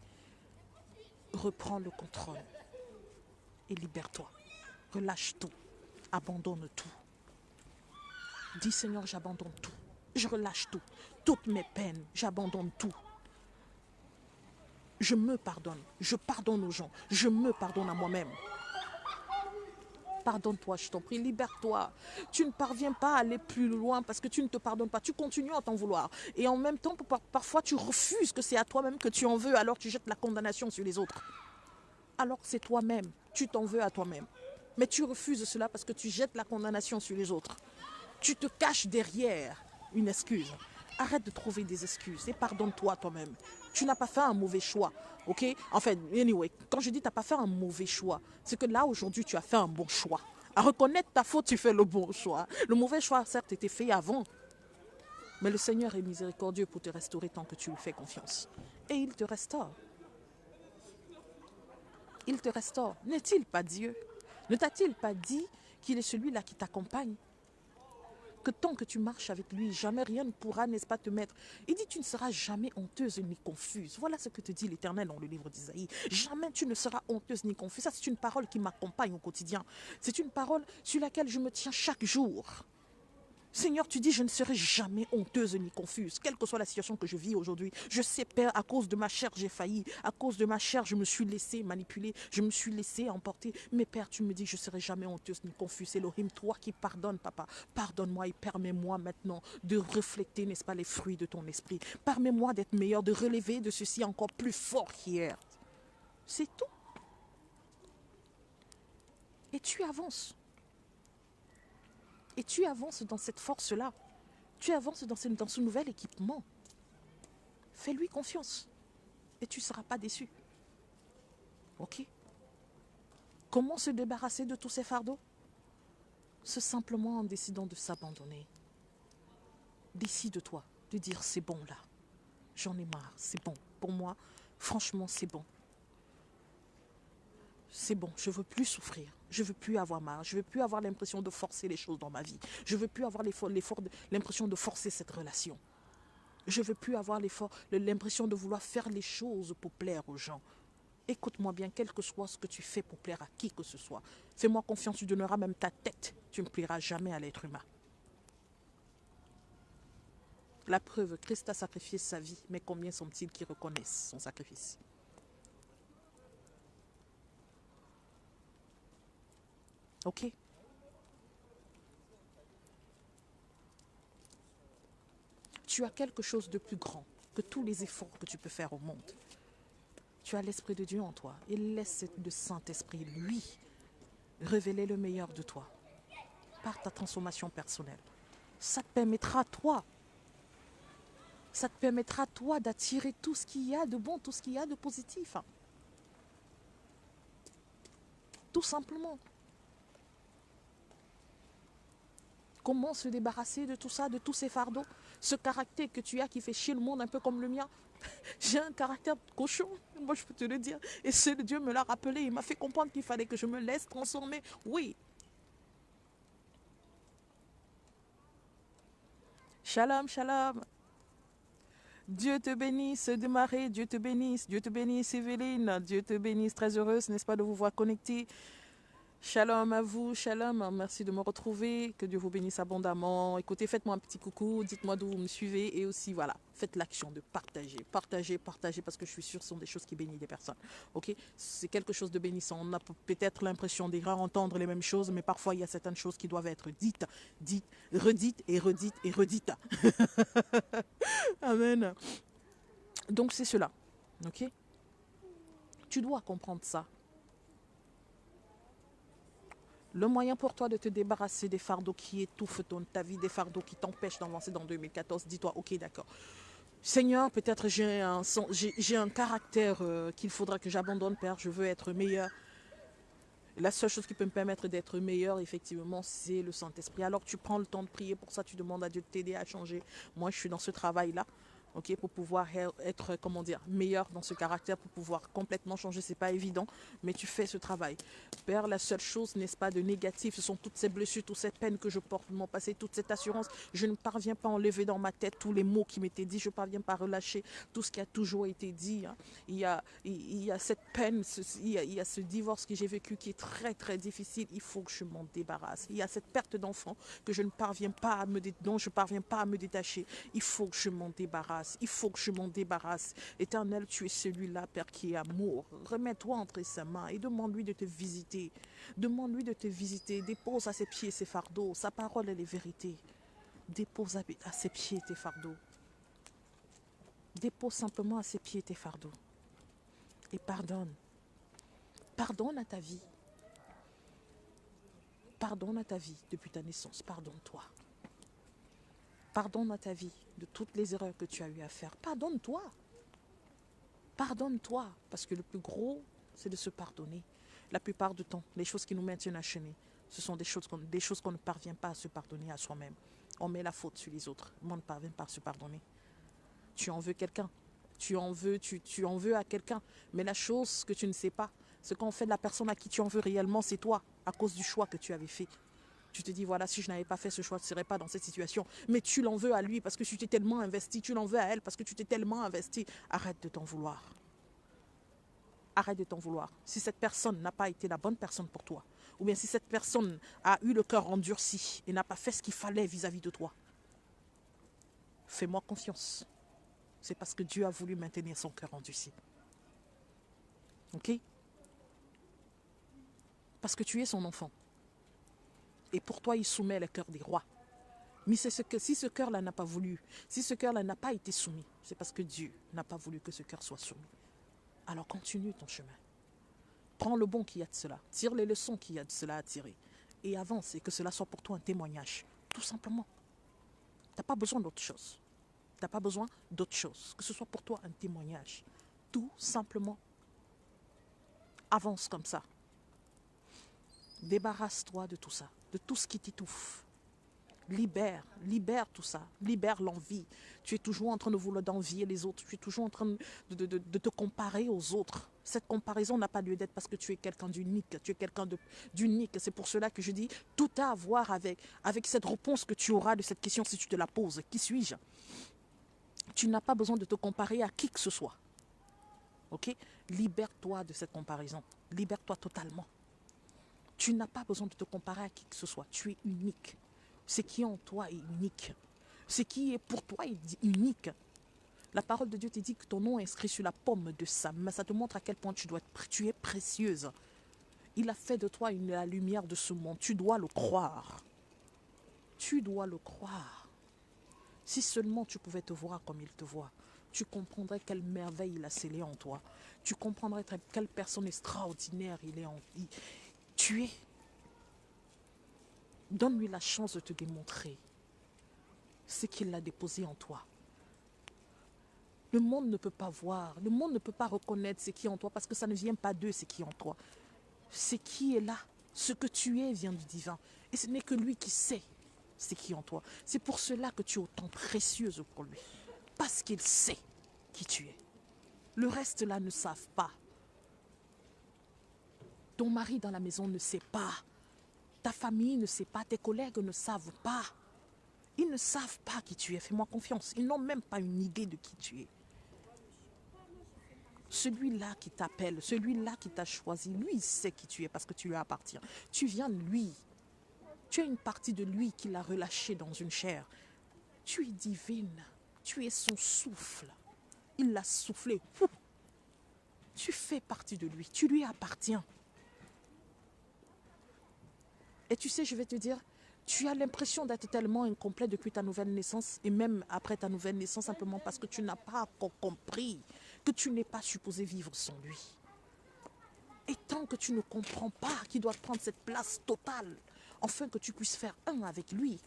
Reprends le contrôle. Et libère-toi. Relâche tout. Abandonne tout. Dis Seigneur, j'abandonne tout. Je relâche tout. Toutes mes peines, j'abandonne tout. Je me pardonne. Je pardonne aux gens. Je me pardonne à moi-même. Pardonne-toi, je t'en prie, libère-toi. Tu ne parviens pas à aller plus loin parce que tu ne te pardonnes pas. Tu continues à t'en vouloir. Et en même temps, parfois, tu refuses que c'est à toi-même que tu en veux, alors tu jettes la condamnation sur les autres. Alors c'est toi-même. Tu t'en veux à toi-même. Mais tu refuses cela parce que tu jettes la condamnation sur les autres. Tu te caches derrière une excuse. Arrête de trouver des excuses et pardonne-toi toi-même. Tu n'as pas fait un mauvais choix, ok? En fait, anyway, quand je dis tu n'as pas fait un mauvais choix, c'est que là, aujourd'hui, tu as fait un bon choix. À reconnaître ta faute, tu fais le bon choix. Le mauvais choix, certes, était fait avant. Mais le Seigneur est miséricordieux pour te restaurer tant que tu lui fais confiance. Et il te restaure. Il te restaure. N'est-il pas Dieu? Ne t'a-t-il pas dit qu'il est celui-là qui t'accompagne? Que tant que tu marches avec lui, jamais rien ne pourra, n'est-ce pas, te mettre. Il dit, tu ne seras jamais honteuse ni confuse. Voilà ce que te dit l'Éternel dans le livre d'Isaïe. Jamais tu ne seras honteuse ni confuse. Ça, c'est une parole qui m'accompagne au quotidien. C'est une parole sur laquelle je me tiens chaque jour. Seigneur, tu dis, je ne serai jamais honteuse ni confuse, quelle que soit la situation que je vis aujourd'hui. Je sais, Père, à cause de ma chair, j'ai failli. À cause de ma chair, je me suis laissé manipuler. Je me suis laissé emporter. Mais Père, tu me dis, je ne serai jamais honteuse ni confuse. Elohim, toi qui pardonnes, Papa, pardonne-moi et permets-moi maintenant de refléter, n'est-ce pas, les fruits de ton esprit. Permets-moi d'être meilleur, de relever de ceci encore plus fort qu'hier. C'est tout. Et tu avances. Et tu avances dans cette force-là. Tu avances dans ce nouvel équipement. Fais-lui confiance. Et tu ne seras pas déçu. Ok? Comment se débarrasser de tous ces fardeaux? C'est simplement en décidant de s'abandonner. Décide-toi de dire c'est bon là. J'en ai marre, c'est bon. Pour moi, franchement, c'est bon. C'est bon, je ne veux plus souffrir, je ne veux plus avoir marre, je ne veux plus avoir l'impression de forcer les choses dans ma vie. Je ne veux plus avoir l'impression de forcer cette relation. Je ne veux plus avoir l'impression de vouloir faire les choses pour plaire aux gens. Écoute-moi bien, quel que soit ce que tu fais pour plaire à qui que ce soit, fais-moi confiance, tu donneras même ta tête, tu ne plairas jamais à l'être humain. La preuve, Christ a sacrifié sa vie, mais combien sont-ils qui reconnaissent son sacrifice? Ok? Tu as quelque chose de plus grand que tous les efforts que tu peux faire au monde. Tu as l'Esprit de Dieu en toi et laisse le Saint-Esprit, lui, révéler le meilleur de toi par ta transformation personnelle. Ça te permettra, toi, d'attirer tout ce qu'il y a de bon, tout ce qu'il y a de positif. Tout simplement. Comment se débarrasser de tout ça, de tous ces fardeaux? Ce caractère que tu as qui fait chier le monde un peu comme le mien. J'ai un caractère cochon, moi je peux te le dire. Et c'est Dieu me l'a rappelé, il m'a fait comprendre qu'il fallait que je me laisse transformer. Oui. Shalom, shalom. Dieu te bénisse, Demaré, Dieu te bénisse, Evelyne, Dieu te bénisse, très heureuse, n'est-ce pas, de vous voir connectés. Shalom à vous, shalom, merci de me retrouver, que Dieu vous bénisse abondamment. Écoutez, faites-moi un petit coucou, dites-moi d'où vous me suivez et aussi, voilà, faites l'action de partager, partager, partager parce que je suis sûre que ce sont des choses qui bénissent des personnes. Ok, c'est quelque chose de bénissant. On a peut-être l'impression de entendre les mêmes choses, mais parfois il y a certaines choses qui doivent être dites, dites, redites et redites et redites. Amen. Donc c'est cela. Ok, tu dois comprendre ça. Le moyen pour toi de te débarrasser des fardeaux qui étouffent ta vie, des fardeaux qui t'empêchent d'avancer dans 2014, dis-toi, ok, d'accord. Seigneur, peut-être j'ai un caractère qu'il faudra que j'abandonne, Père, je veux être meilleur. La seule chose qui peut me permettre d'être meilleur, effectivement, c'est le Saint-Esprit. Alors tu prends le temps de prier pour ça, tu demandes à Dieu de t'aider à changer. Moi, je suis dans ce travail-là. Ok, pour pouvoir être, comment dire, meilleur dans ce caractère, pour pouvoir complètement changer, c'est pas évident, mais tu fais ce travail. Père, la seule chose, n'est-ce pas, de négatif, ce sont toutes ces blessures, toutes ces peines que je porte de mon passé, toute cette assurance. Je ne parviens pas à enlever dans ma tête tous les mots qui m'étaient dits, je ne parviens pas à relâcher tout ce qui a toujours été dit. Hein. Il y a cette peine, il y a ce divorce que j'ai vécu qui est très très difficile, il faut que je m'en débarrasse. Il y a cette perte d'enfant que je ne parviens pas à dont je ne parviens pas à me détacher, il faut que je m'en débarrasse, il faut que je m'en débarrasse. Éternel, tu es celui-là, Père, qui est amour. Remets-toi entre ses mains et demande-lui de te visiter. Demande-lui de te visiter. Dépose à ses pieds ses fardeaux. Sa parole est les vérités. Dépose à ses pieds tes fardeaux. Dépose simplement à ses pieds tes fardeaux. Et pardonne. Pardonne à ta vie. Pardonne à ta vie depuis ta naissance. Pardonne-toi. Pardonne à ta vie de toutes les erreurs que tu as eu à faire. Pardonne-toi. Pardonne-toi. Parce que le plus gros, c'est de se pardonner. La plupart du temps, les choses qui nous maintiennent chaîner, ce sont des choses qu'on ne parvient pas à se pardonner à soi-même. On met la faute sur les autres, mais on ne parvient pas à se pardonner. Tu en veux quelqu'un, tu en veux à quelqu'un, mais la chose que tu ne sais pas, ce qu'on fait de la personne à qui tu en veux réellement, c'est toi, à cause du choix que tu avais fait. Tu te dis, voilà, si je n'avais pas fait ce choix, je ne serais pas dans cette situation. Mais tu l'en veux à lui parce que tu t'es tellement investi, tu l'en veux à elle parce que tu t'es tellement investi. Arrête de t'en vouloir. Arrête de t'en vouloir. Si cette personne n'a pas été la bonne personne pour toi, ou bien si cette personne a eu le cœur endurci et n'a pas fait ce qu'il fallait vis-à-vis de toi, fais-moi confiance. C'est parce que Dieu a voulu maintenir son cœur endurci. Ok? Parce que tu es son enfant. Et pour toi, il soumet le cœur des rois. Mais si ce cœur-là n'a pas voulu, si ce cœur-là n'a pas été soumis, c'est parce que Dieu n'a pas voulu que ce cœur soit soumis. Alors continue ton chemin. Prends le bon qu'il y a de cela. Tire les leçons qu'il y a de cela à tirer. Et avance et que cela soit pour toi un témoignage. Tout simplement. Tu n'as pas besoin d'autre chose. Tu n'as pas besoin d'autre chose. Que ce soit pour toi un témoignage. Tout simplement. Avance comme ça. Débarrasse-toi de tout ça. De tout ce qui t'étouffe. Libère tout ça, libère l'envie. Tu es toujours en train de vouloir d'envier les autres, tu es toujours en train de te comparer aux autres. Cette comparaison n'a pas lieu d'être parce que tu es quelqu'un d'unique, tu es quelqu'un d'unique. C'est pour cela que je dis, tout a à voir avec cette réponse que tu auras de cette question si tu te la poses. Qui suis-je? Tu n'as pas besoin de te comparer à qui que ce soit. Ok? Libère-toi de cette comparaison, libère-toi totalement. Tu n'as pas besoin de te comparer à qui que ce soit, tu es unique. Ce qui est en toi est unique. Ce qui est pour toi est unique. La parole de Dieu te dit que ton nom est inscrit sur la paume de sa main. Ça te montre à quel point tu es précieuse. Il a fait de toi la lumière de ce monde. Tu dois le croire. Tu dois le croire. Si seulement tu pouvais te voir comme il te voit, tu comprendrais quelle merveille il a scellée en toi. Tu comprendrais quelle personne extraordinaire tu es. Donne-lui la chance de te démontrer ce qu'il a déposé en toi. Le monde ne peut pas voir, le monde ne peut pas reconnaître ce qui est en toi parce que ça ne vient pas d'eux, ce qui est en toi. Ce qui est là, ce que tu es vient du divin. Et ce n'est que lui qui sait ce qui est en toi. C'est pour cela que tu es autant précieuse pour lui. Parce qu'il sait qui tu es. Le reste là ne savent pas. Ton mari dans la maison ne sait pas. Ta famille ne sait pas, tes collègues ne savent pas. Ils ne savent pas qui tu es, fais-moi confiance. Ils n'ont même pas une idée de qui tu es. celui-là qui t'appelle, celui-là qui t'a choisi, lui, il sait qui tu es parce que tu lui appartiens. Tu viens de lui. Tu as une partie de lui qu'il a relâchée dans une chair. Tu es divine. Tu es son souffle. Il l'a soufflé. Tu fais partie de lui. Tu lui appartiens. Et tu sais, je vais te dire, tu as l'impression d'être tellement incomplet depuis ta nouvelle naissance et même après ta nouvelle naissance simplement parce que tu n'as pas encore compris que tu n'es pas supposé vivre sans lui. Et tant que tu ne comprends pas qu'il doit prendre cette place totale afin que tu puisses faire un avec lui,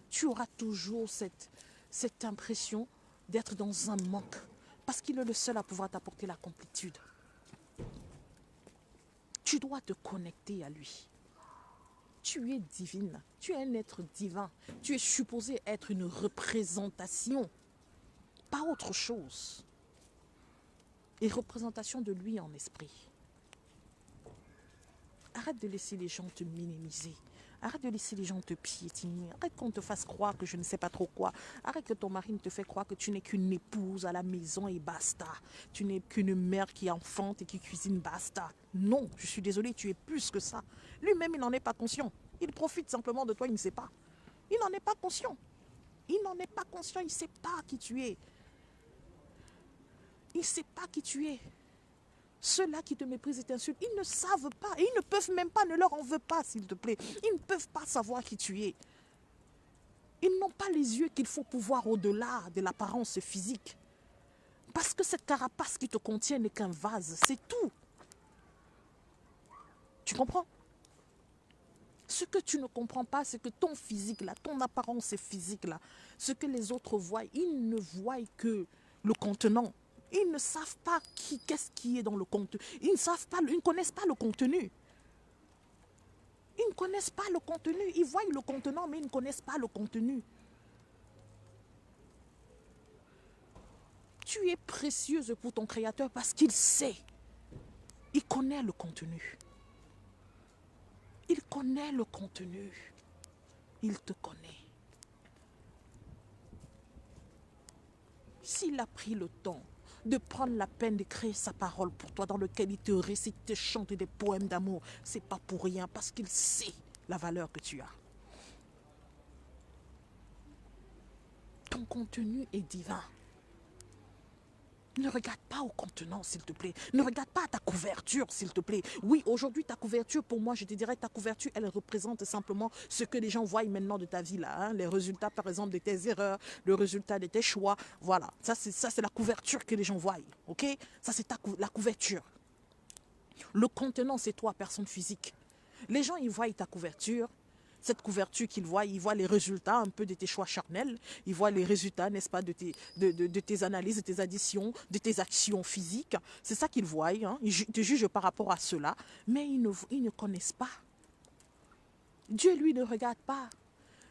tu auras toujours cette impression d'être dans un manque parce qu'il est le seul à pouvoir t'apporter la complétude. Tu dois te connecter à lui. Tu es divine, tu es un être divin, tu es supposé être une représentation, pas autre chose. Et représentation de lui en esprit. Arrête de laisser les gens te minimiser. Arrête de laisser les gens te piétiner. Arrête qu'on te fasse croire que je ne sais pas trop quoi. Arrête que ton mari ne te fait croire que tu n'es qu'une épouse à la maison et basta. Tu n'es qu'une mère qui enfante et qui cuisine, basta. Non, je suis désolée, tu es plus que ça. Lui-même, il n'en est pas conscient. Il profite simplement de toi, il ne sait pas. Il n'en est pas conscient. Il n'en est pas conscient, il ne sait pas qui tu es. Il ne sait pas qui tu es. Ceux-là qui te méprisent et t'insultent, ils ne savent pas. Et ils ne peuvent même pas, ne leur en veux pas, s'il te plaît. Ils ne peuvent pas savoir qui tu es. Ils n'ont pas les yeux qu'il faut pour voir au-delà de l'apparence physique. Parce que cette carapace qui te contient n'est qu'un vase, c'est tout. Tu comprends? Ce que tu ne comprends pas, c'est que ton physique, là, ton apparence physique, là, ce que les autres voient, ils ne voient que le contenant. Ils ne savent pas qu'est-ce qui est dans le contenu. Ils ne connaissent pas le contenu. Ils ne connaissent pas le contenu. Ils voient le contenant, mais ils ne connaissent pas le contenu. Tu es précieuse pour ton Créateur parce qu'il sait. Il connaît le contenu. Il connaît le contenu. Il te connaît. S'il a pris le temps de prendre la peine de créer sa parole pour toi, dans lequel il te récite, te chante des poèmes d'amour, c'est pas pour rien, parce qu'il sait la valeur que tu as. Ton contenu est divin. Ne regarde pas au contenant, s'il te plaît. Ne regarde pas à ta couverture, s'il te plaît. Oui, aujourd'hui, ta couverture, pour moi, je te dirais, ta couverture, elle représente simplement ce que les gens voient maintenant de ta vie, là. Hein? Les résultats, par exemple, de tes erreurs, le résultat de tes choix. Voilà, ça, c'est la couverture que les gens voient, ok? Ça, c'est la couverture. Le contenant, c'est toi, personne physique. Les gens, ils voient ta couverture. Cette couverture qu'ils voient, ils voient les résultats un peu de tes choix charnels, ils voient les résultats, n'est-ce pas, de tes analyses, de tes additions, de tes actions physiques. C'est ça qu'ils voient, hein. Ils te jugent par rapport à cela, mais ils ne connaissent pas. Dieu, lui, ne regarde pas.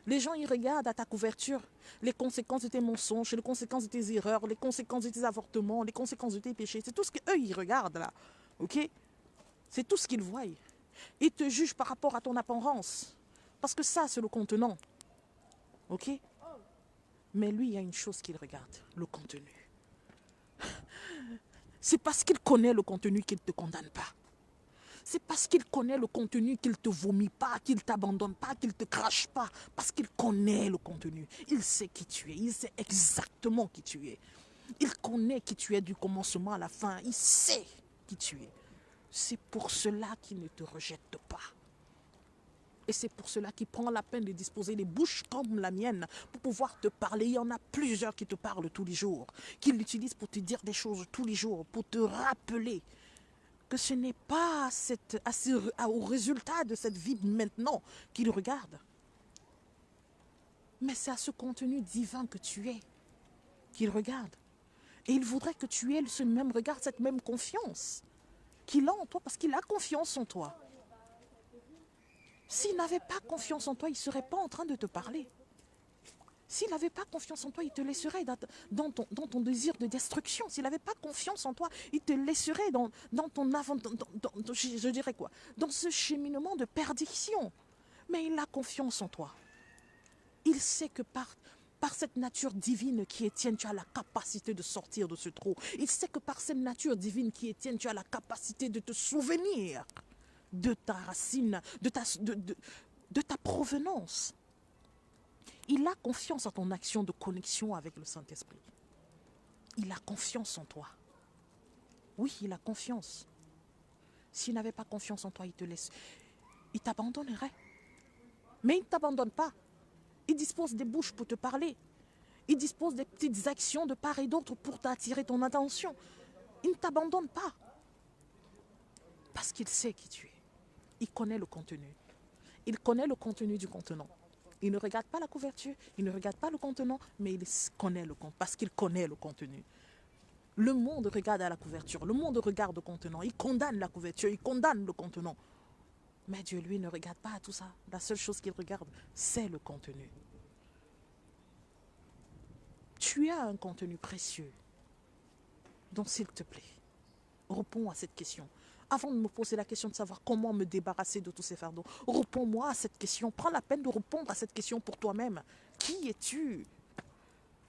Les gens, ils regardent à ta couverture les conséquences de tes mensonges, les conséquences de tes erreurs, les conséquences de tes avortements, les conséquences de tes péchés. C'est tout ce qu'eux, ils regardent là, ok? C'est tout ce qu'ils voient. Ils te jugent par rapport à ton apparence. Parce que ça, c'est le contenant. Ok? Mais lui, il y a une chose qu'il regarde, le contenu. C'est parce qu'il connaît le contenu qu'il ne te condamne pas. C'est parce qu'il connaît le contenu qu'il ne te vomit pas, qu'il ne t'abandonne pas, qu'il ne te crache pas. Parce qu'il connaît le contenu. Il sait qui tu es. Il sait exactement qui tu es. Il connaît qui tu es du commencement à la fin. Il sait qui tu es. C'est pour cela qu'il ne te rejette pas. Et c'est pour cela qu'il prend la peine de disposer des bouches comme la mienne pour pouvoir te parler. Il y en a plusieurs qui te parlent tous les jours, qui l'utilisent pour te dire des choses tous les jours, pour te rappeler que ce n'est pas au résultat de cette vie maintenant qu'il regarde. Mais c'est à ce contenu divin que tu es qu'il regarde. Et il voudrait que tu aies ce même regard, cette même confiance qu'il a en toi, parce qu'il a confiance en toi. S'il n'avait pas confiance en toi, il ne serait pas en train de te parler. S'il n'avait pas confiance en toi, il te laisserait dans ton désir de destruction. S'il n'avait pas confiance en toi, il te laisserait je dirais quoi, dans ce cheminement de perdition. Mais il a confiance en toi. Il sait que par par cette nature divine qui est tienne, tu as la capacité de sortir de ce trou. Il sait que par cette nature divine qui est tienne, tu as la capacité de te souvenir de ta racine, de ta provenance. Il a confiance en ton action de connexion avec le Saint-Esprit. Il a confiance en toi. Oui, il a confiance. S'il n'avait pas confiance en toi, il te laisse. Il t'abandonnerait. Mais il ne t'abandonne pas. Il dispose des bouches pour te parler. Il dispose des petites actions de part et d'autre pour t'attirer ton attention. Il ne t'abandonne pas. Parce qu'il sait qui tu es. Il connaît le contenu. Il connaît le contenu du contenant. Il ne regarde pas la couverture, il ne regarde pas le contenant, mais il connaît le contenu, parce qu'il connaît le contenu. Le monde regarde à la couverture, le monde regarde le contenant, il condamne la couverture, il condamne le contenant. Mais Dieu, lui, ne regarde pas à tout ça. La seule chose qu'il regarde, c'est le contenu. Tu as un contenu précieux. Donc, s'il te plaît, réponds à cette question. Avant de me poser la question de savoir comment me débarrasser de tous ces fardeaux, réponds-moi à cette question. Prends la peine de répondre à cette question pour toi-même. Qui es-tu?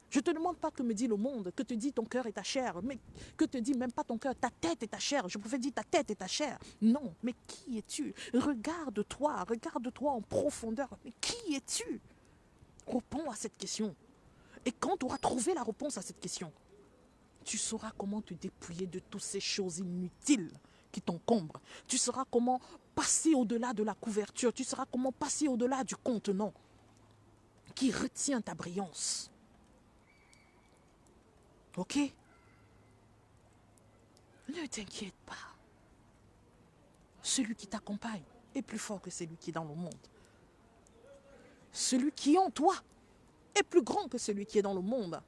Je ne te demande pas que me dit le monde, que te dit ton cœur et ta chair, mais que te dit même pas ton cœur, ta tête et ta chair. Je pouvais dire ta tête et ta chair. Non, mais qui es-tu? Regarde-toi en profondeur. Mais qui es-tu? Réponds à cette question. Et quand tu auras trouvé la réponse à cette question, tu sauras comment te dépouiller de toutes ces choses inutiles qui t'encombrent. Tu sauras comment passer au-delà de la couverture. Tu sauras comment passer au-delà du contenant qui retient ta brillance. Ok? Ne t'inquiète pas. Celui qui t'accompagne est plus fort que celui qui est dans le monde. Celui qui est en toi est plus grand que celui qui est dans le monde.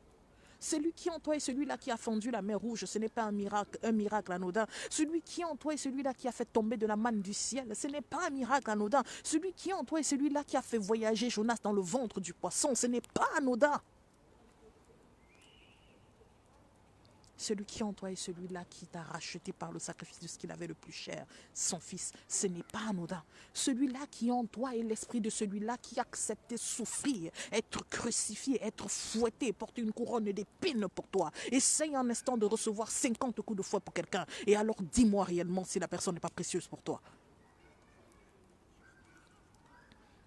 Celui qui est en toi est celui-là qui a fendu la mer Rouge. Ce n'est pas un miracle anodin. Celui qui est en toi est celui-là qui a fait tomber de la manne du ciel. Ce n'est pas un miracle anodin. Celui qui est en toi est celui-là qui a fait voyager Jonas dans le ventre du poisson. Ce n'est pas anodin. Celui qui est en toi est celui-là qui t'a racheté par le sacrifice de ce qu'il avait le plus cher, son fils. Ce n'est pas anodin. Celui-là qui est en toi est l'esprit de celui-là qui a accepté souffrir, être crucifié, être fouetté, porter une couronne d'épines pour toi. Essaye un instant de recevoir 50 coups de fouet pour quelqu'un. Et alors dis-moi réellement si la personne n'est pas précieuse pour toi.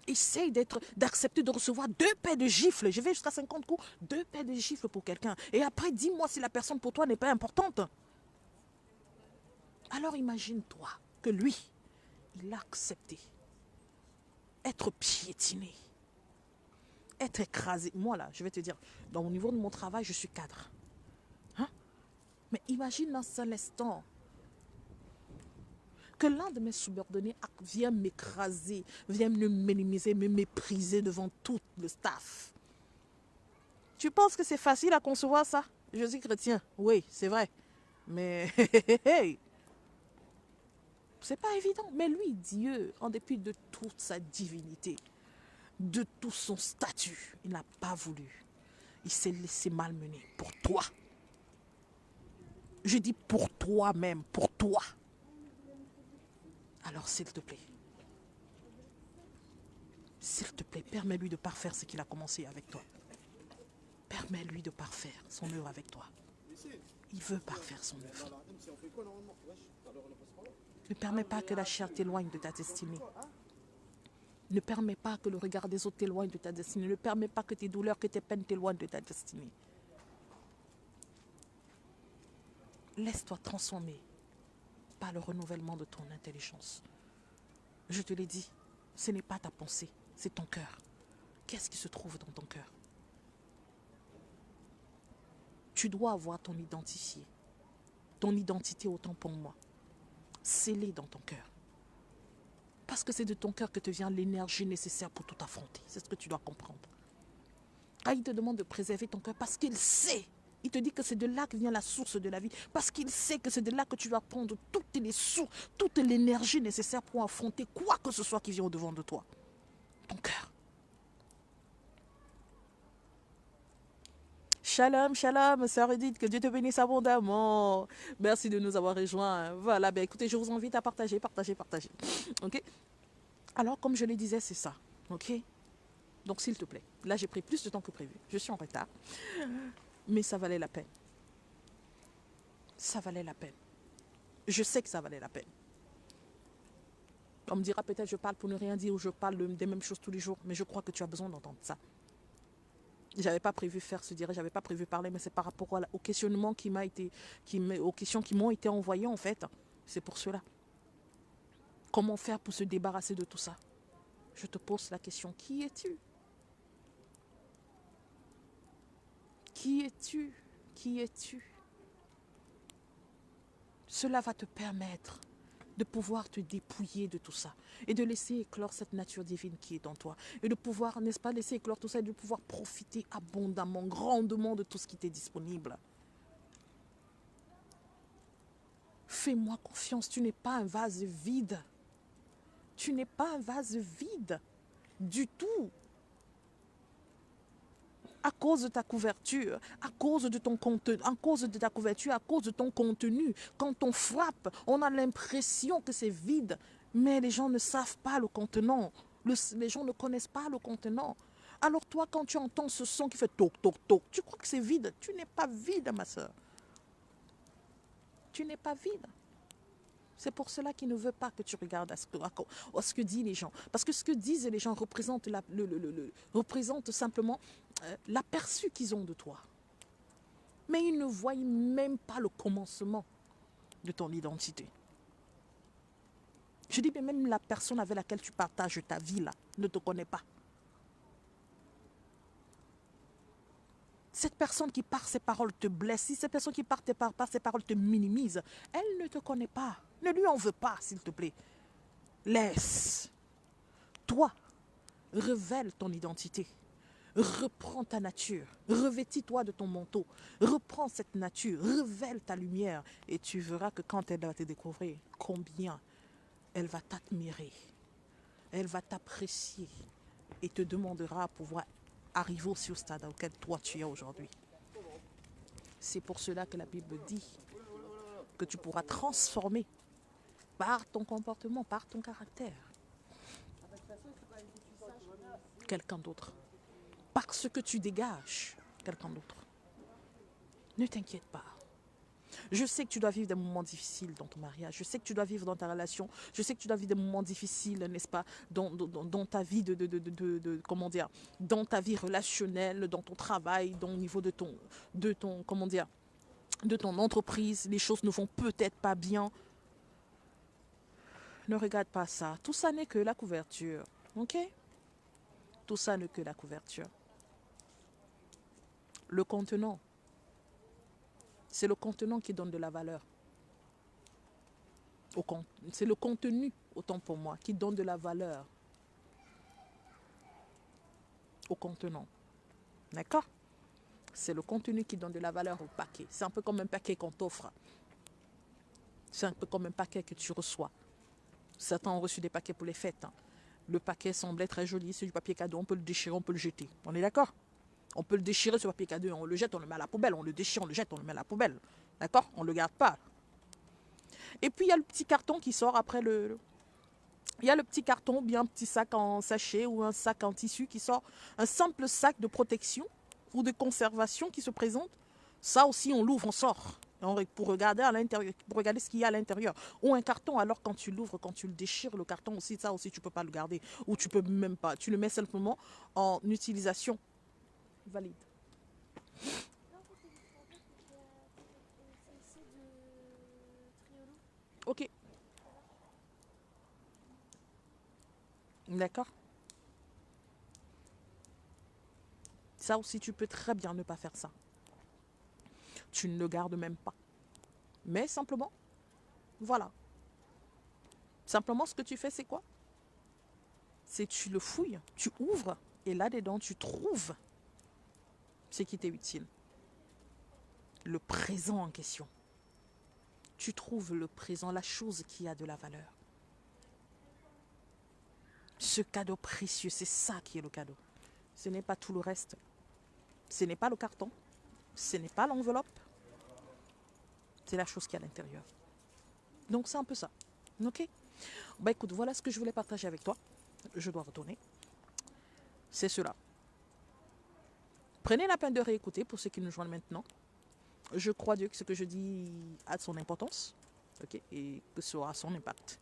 Essaye d'accepter de recevoir 2 paires de gifles. Je vais jusqu'à 50 coups, 2 paires de gifles pour quelqu'un. Et après, dis-moi si la personne pour toi n'est pas importante. Alors imagine-toi que lui, il a accepté être piétiné, être écrasé. Moi là, je vais te dire, au niveau de mon travail, je suis cadre. Hein? Mais imagine dans un instant que l'un de mes subordonnés vient m'écraser, vient me minimiser, me mépriser devant tout le staff. Tu penses que c'est facile à concevoir ça? Je suis chrétien, oui, c'est vrai. Mais c'est pas évident. Mais lui, Dieu, en dépit de toute sa divinité, de tout son statut, il n'a pas voulu. Il s'est laissé malmener pour toi. Je dis pour toi-même, pour toi. Alors, s'il te plaît, permets-lui de parfaire ce qu'il a commencé avec toi. Permets-lui de parfaire son œuvre avec toi. Il veut parfaire son œuvre. Ne permets pas que la chair t'éloigne de ta destinée. Ne permets pas que le regard des autres t'éloigne de ta destinée. Ne permets pas que tes douleurs, que tes peines t'éloignent de ta destinée. Laisse-toi transformer par le renouvellement de ton intelligence. Je te l'ai dit, ce n'est pas ta pensée, c'est ton cœur. Qu'est-ce qui se trouve dans ton cœur? Tu dois avoir ton identité autant pour moi, scellée dans ton cœur. Parce que c'est de ton cœur que te vient l'énergie nécessaire pour tout affronter. C'est ce que tu dois comprendre. Ah, il te demande de préserver ton cœur parce qu'il sait. Il te dit que c'est de là que vient la source de la vie. Parce qu'il sait que c'est de là que tu vas prendre toutes les sources, toute l'énergie nécessaire pour affronter quoi que ce soit qui vient au-devant de toi. Ton cœur. Shalom, shalom, sœur Edith, que Dieu te bénisse abondamment. Merci de nous avoir rejoints. Voilà, ben écoutez, je vous invite à partager. Ok? Alors, comme je le disais, c'est ça. Ok? Donc s'il te plaît, là j'ai pris plus de temps que prévu. Je suis en retard. Mais ça valait la peine. Ça valait la peine. Je sais que ça valait la peine. On me dira peut-être je parle pour ne rien dire ou je parle des mêmes choses tous les jours. Mais je crois que tu as besoin d'entendre ça. J'avais pas prévu faire ce direct, j'avais pas prévu parler, mais c'est par rapport au questionnement aux questions qui m'ont été envoyées en fait. C'est pour cela. Comment faire pour se débarrasser de tout ça? Je te pose la question, qui es-tu? Qui es-tu? Qui es-tu? Cela va te permettre de pouvoir te dépouiller de tout ça et de laisser éclore cette nature divine qui est en toi et de pouvoir, n'est-ce pas, laisser éclore tout ça et de pouvoir profiter abondamment, grandement de tout ce qui t'est disponible. Fais-moi confiance, tu n'es pas un vase vide. Tu n'es pas un vase vide du tout. À cause de ta couverture, à cause de ton contenu, à cause de ta couverture, à cause de ton contenu, quand on frappe, on a l'impression que c'est vide, mais les gens ne savent pas le contenant. Les gens ne connaissent pas le contenant. Alors toi, quand tu entends ce son qui fait toc, toc, toc, tu crois que c'est vide. Tu n'es pas vide, ma soeur. Tu n'es pas vide. C'est pour cela qu'il ne veut pas que tu regardes à ce que disent les gens. Parce que ce que disent les gens représente simplement l'aperçu qu'ils ont de toi. Mais ils ne voient même pas le commencement de ton identité. Je dis, mais même la personne avec laquelle tu partages ta vie là ne te connaît pas. Cette personne qui par ses paroles te blesse, si cette personne qui par ses paroles te minimise, elle ne te connaît pas. Ne lui en veux pas, s'il te plaît. Laisse. Toi, révèle ton identité. Reprends ta nature. Revêtis-toi de ton manteau. Reprends cette nature. Révèle ta lumière. Et tu verras que quand elle va te découvrir, combien elle va t'admirer. Elle va t'apprécier. Et te demandera à pouvoir arriver aussi au stade auquel toi tu es aujourd'hui. C'est pour cela que la Bible dit que tu pourras transformer par ton comportement, par ton caractère, quelqu'un d'autre. Parce que tu dégages quelqu'un d'autre. Ne t'inquiète pas. Je sais que tu dois vivre des moments difficiles dans ton mariage. Je sais que tu dois vivre dans ta relation. Je sais que tu dois vivre des moments difficiles, n'est-ce pas, dans ta vie comment dire, dans ta vie relationnelle, dans ton travail, au niveau de ton, comment dire, de ton entreprise. Les choses ne vont peut-être pas bien. Ne regarde pas ça. Tout ça n'est que la couverture. Ok? Tout ça n'est que la couverture. Le contenant. C'est le contenant qui donne de la valeur. C'est le contenu, autant pour moi, qui donne de la valeur au contenant. D'accord? C'est le contenu qui donne de la valeur au paquet. C'est un peu comme un paquet qu'on t'offre. C'est un peu comme un paquet que tu reçois. Certains ont reçu des paquets pour les fêtes. Le paquet semblait très joli, c'est du papier cadeau, on peut le déchirer, on peut le jeter. On est d'accord? On peut le déchirer, ce papier cadeau, on le jette, on le met à la poubelle. On le déchire, on le jette, on le met à la poubelle. D'accord? On ne le garde pas. Et puis il y a le petit carton qui sort après Il y a le petit carton, bien un petit sac en sachet ou un sac en tissu qui sort. Un simple sac de protection ou de conservation qui se présente. Ça aussi, on l'ouvre, on sort. Pour regarder à l'intérieur, pour regarder ce qu'il y a à l'intérieur. Ou un carton, alors quand tu l'ouvres, quand tu le déchires, le carton aussi, ça aussi, tu ne peux pas le garder. Ou tu peux même pas. Tu le mets simplement en utilisation valide. Ok. D'accord. Ça aussi, tu peux très bien ne pas faire ça. Tu ne le gardes même pas. Mais simplement, voilà. Simplement, ce que tu fais, c'est quoi? C'est tu le fouilles, tu ouvres, et là-dedans, tu trouves ce qui t'est utile. Le présent en question. Tu trouves le présent, la chose qui a de la valeur. Ce cadeau précieux, c'est ça qui est le cadeau. Ce n'est pas tout le reste. Ce n'est pas le carton. Ce n'est pas l'enveloppe. C'est la chose qui est à l'intérieur. Donc c'est un peu ça. Ok? Bah écoute, voilà ce que je voulais partager avec toi. Je dois retourner. c'est cela. Prenez la peine de réécouter pour ceux qui nous joignent maintenant. Je crois Dieu que ce que je dis a de son importance, ok, et que ce aura son impact.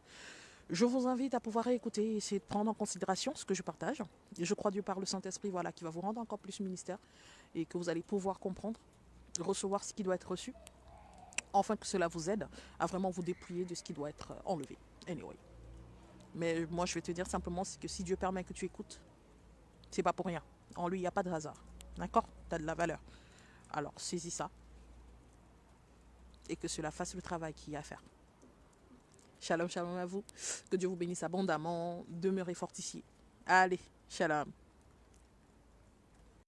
Je vous invite à pouvoir réécouter et essayer de prendre en considération ce que je partage. Et je crois Dieu par le Saint-Esprit, voilà, qui va vous rendre encore plus ministère et que vous allez pouvoir comprendre, recevoir ce qui doit être reçu, afin que cela vous aide à vraiment vous dépouiller de ce qui doit être enlevé. Anyway. Mais moi, je vais te dire simplement, c'est que si Dieu permet que tu écoutes, c'est pas pour rien. En lui, il n'y a pas de hasard. D'accord? Tu as de la valeur. Alors, saisis ça. Et que cela fasse le travail qu'il y a à faire. Shalom, shalom à vous. Que Dieu vous bénisse abondamment. Demeurez fortifiés. Allez, shalom.